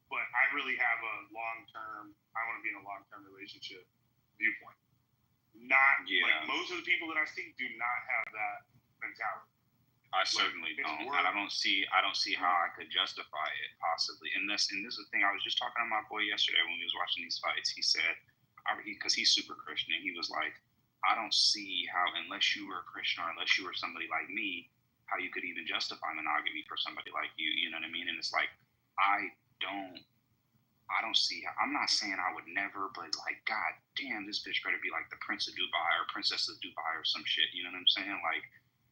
But I really have a long-term, I want to be in a long-term relationship viewpoint. Not like most of the people that I see do not have that mentality. I certainly don't. And I don't see how I could justify it possibly. And this is the thing. I was just talking to my boy yesterday when we was watching these fights. He said, because he's super Christian, and he was like, I don't see how, unless you were a Christian or unless you were somebody like me, how you could even justify monogamy for somebody like you. You know what I mean? And it's like, I don't see how. I'm not saying I would never, but like, god damn, this bitch better be like the Prince of Dubai or Princess of Dubai or some shit. You know what I'm saying? Like,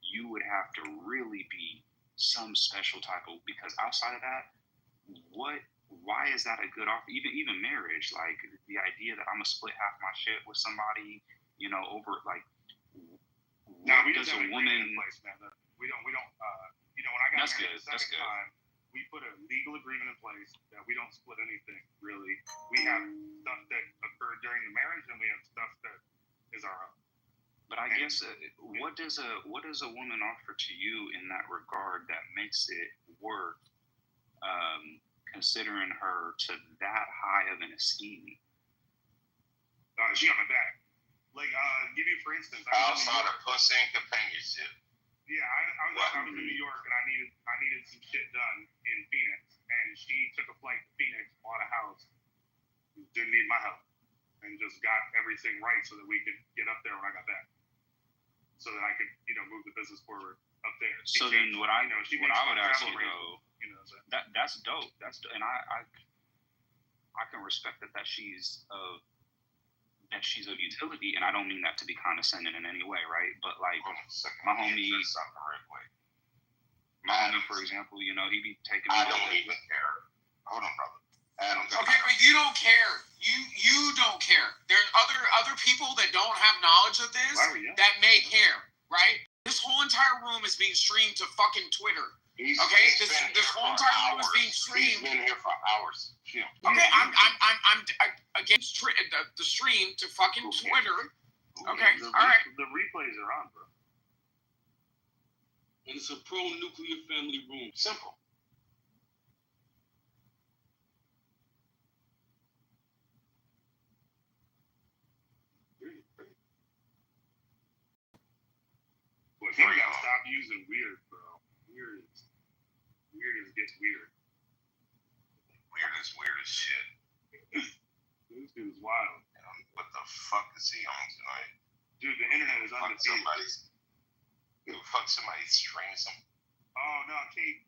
you would have to really be some special type of, because outside of that, why is that a good offer? Even marriage, like the idea that I'm gonna split half my shit with somebody, you know, over like, no, we does a woman in place, man. We don't, you know, when I got married the second time, we put a legal agreement in place that we don't split anything, really. We have stuff that occurred during the marriage and we have stuff that is our own. But I guess what does a woman offer to you in that regard that makes it worth considering her to that high of an esteem? She on my back. Like, give you for instance. Outside of pussy and companionship. Yeah, I was in New York and I needed some shit done in Phoenix, and she took a flight to Phoenix, bought a house, didn't need my help, and just got everything right so that we could get up there when I got back. So that I could, you know, move the business forward up there. So then, what I would ask you though, you know, that's dope. And I can respect that she's of utility, and I don't mean that to be condescending in any way, right? But like my homie, for example, you know, he be taking. I don't even care. Hold on, brother. Okay, but you don't care. You don't care. There's other people that don't have knowledge of this that may care, right? This whole entire room is being streamed to fucking Twitter. This whole entire room is being streamed. He's been here for hours. Yeah. Okay, I'm against the stream to fucking Twitter. Okay, all right. The replays are on, bro. And it's a pro-nuclear family room. Simple. Well, you gotta stop using weird, bro. Weird is gets weird. Weird is shit. This dude's wild. What the fuck is he on tonight? Dude, the internet is undefeated. Somebody streams him. Oh no, Kate.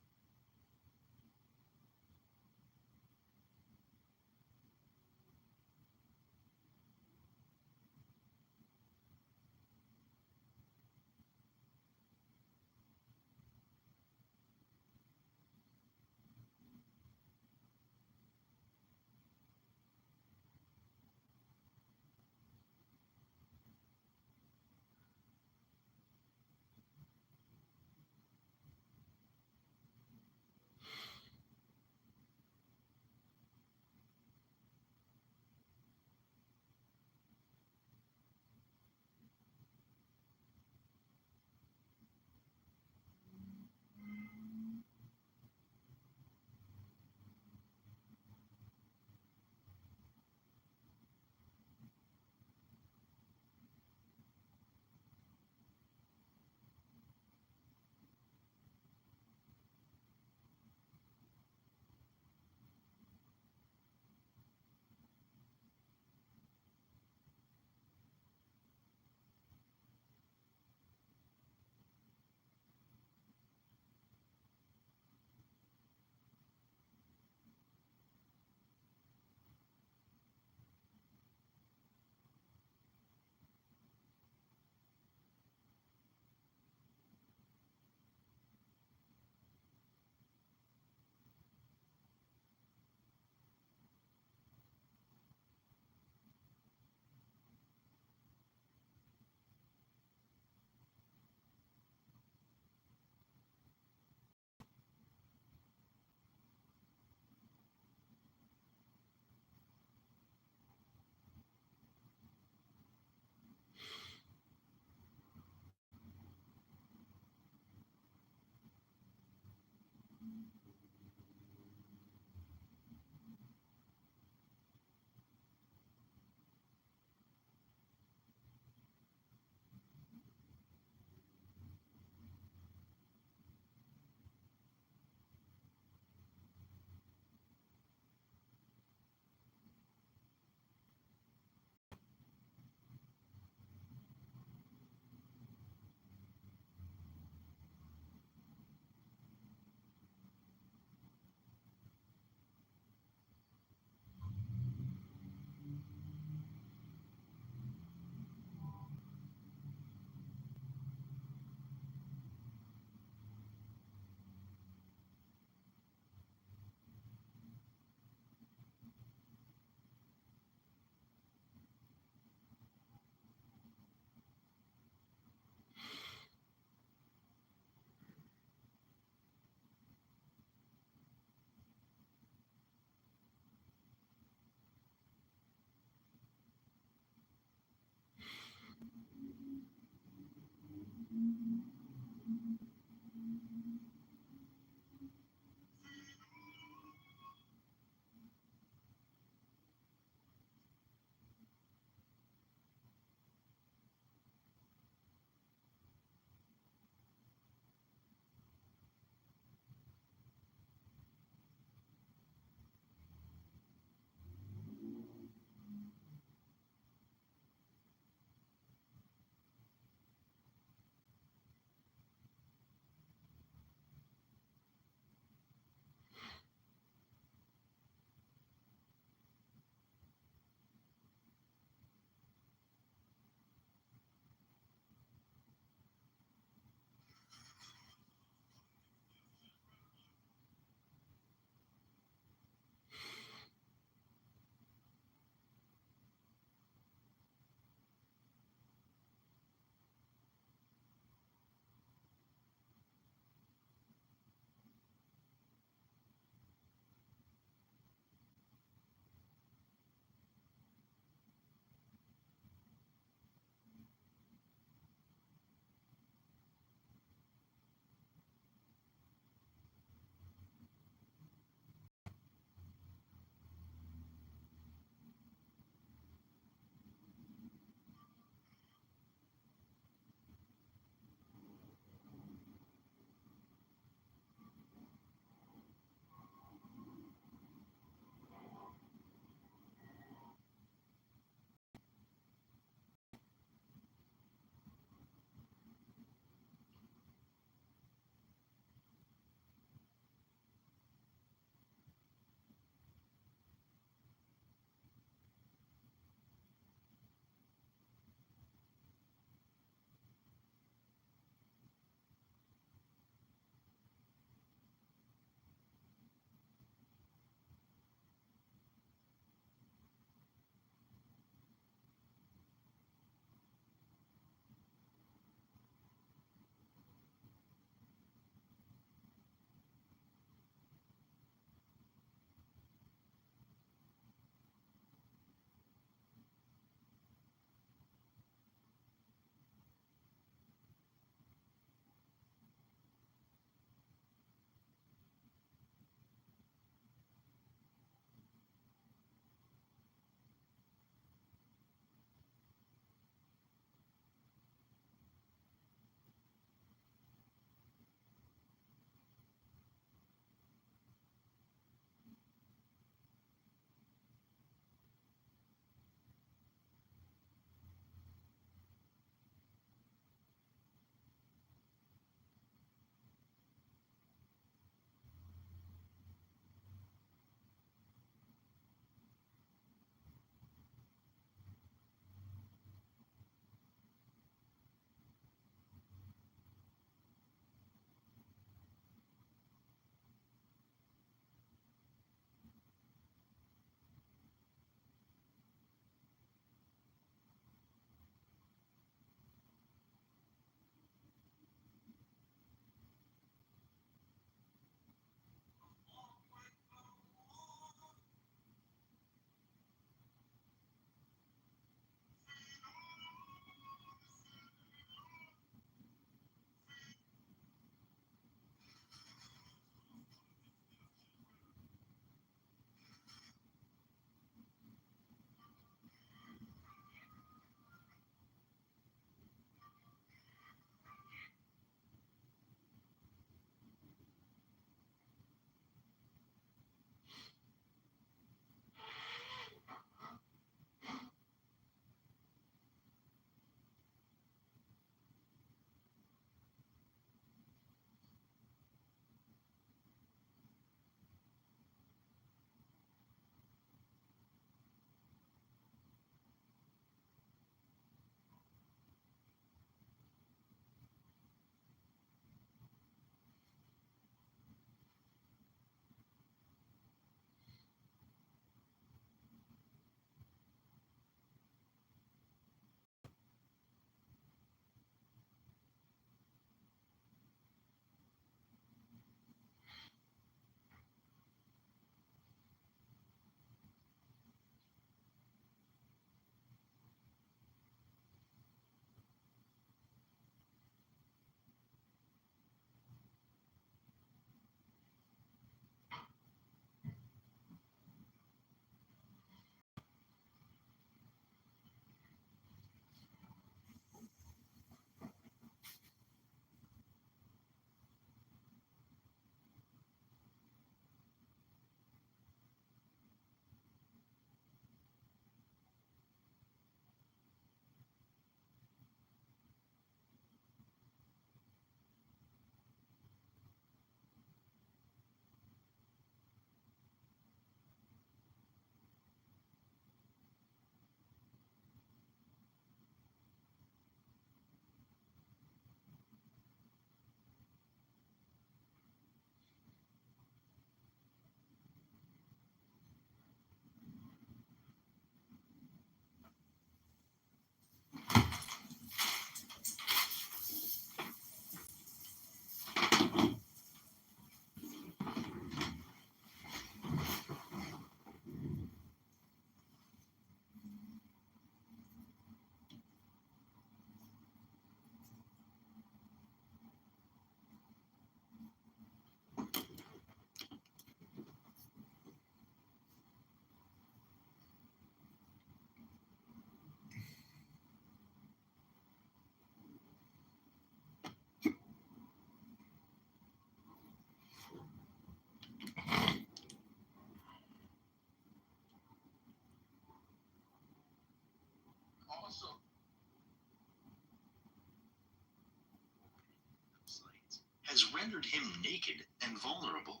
has rendered him naked and vulnerable.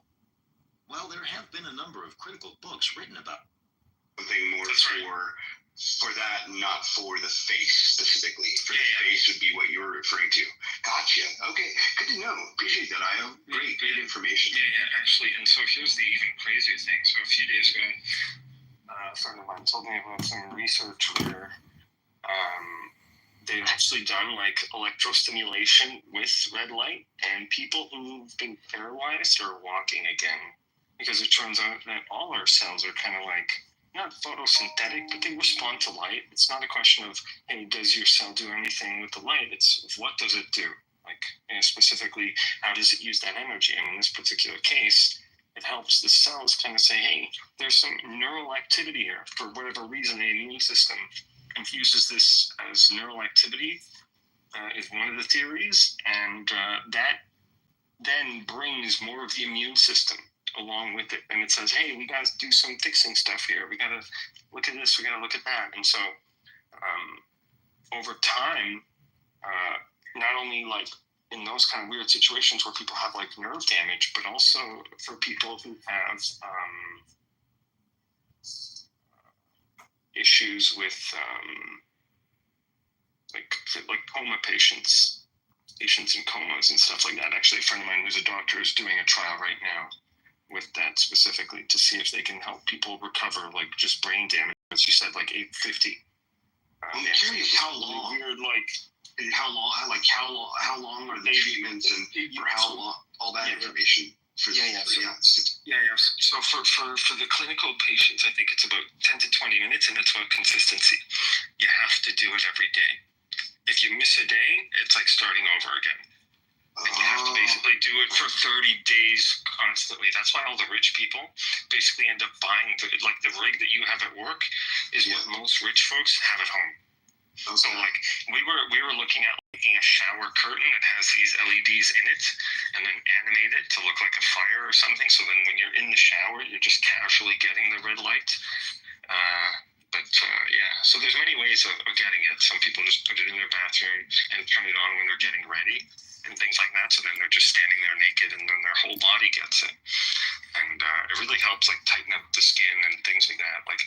While there have been a number of critical books written about something more for that, not for the face specifically. For the face would be what you're referring to. Gotcha. Okay, good to know. Appreciate that, Io. Great information. Yeah, actually, and so here's the even crazier thing. So a few days ago, a friend of mine told me about some research where they've actually done like electrostimulation with red light, and people who've been paralyzed are walking again, because it turns out that all our cells are kind of like not photosynthetic, but they respond to light. It's not a question of, hey, does your cell do anything with the light? It's what does it do? Like, and specifically, how does it use that energy? And in this particular case, it helps the cells kind of say, hey, there's some neural activity here. For whatever reason, the immune system confuses this as neural activity, is one of the theories. And that then brings more of the immune system along with it. And it says, hey, we got to do some fixing stuff here. We got to look at this. We got to look at that. And so over time, not only like in those kind of weird situations where people have like nerve damage, but also for people who have issues with like coma patients in comas and stuff like that. Actually, a friend of mine who's a doctor is doing a trial right now with that specifically to see if they can help people recover like just brain damage. As you said, like 850. I'm curious how long. Weird, like. And how long are the treatments, and for how long? All that information. So for the clinical patients, I think it's about 10 to 20 minutes, and it's about consistency. You have to do it every day. If you miss a day, it's like starting over again. And you have to basically do it for 30 days constantly. That's why all the rich people basically end up buying the rig that you have at work is what most rich folks have at home. Okay. So like we were looking at making a shower curtain that has these LEDs in it, and then animate it to look like a fire or something. So then when you're in the shower, you're just casually getting the red light. So there's many ways of getting it. Some people just put it in their bathroom and turn it on when they're getting ready and things like that. So then they're just standing there naked, and then their whole body gets it. And it really helps like tighten up the skin and things like that. Like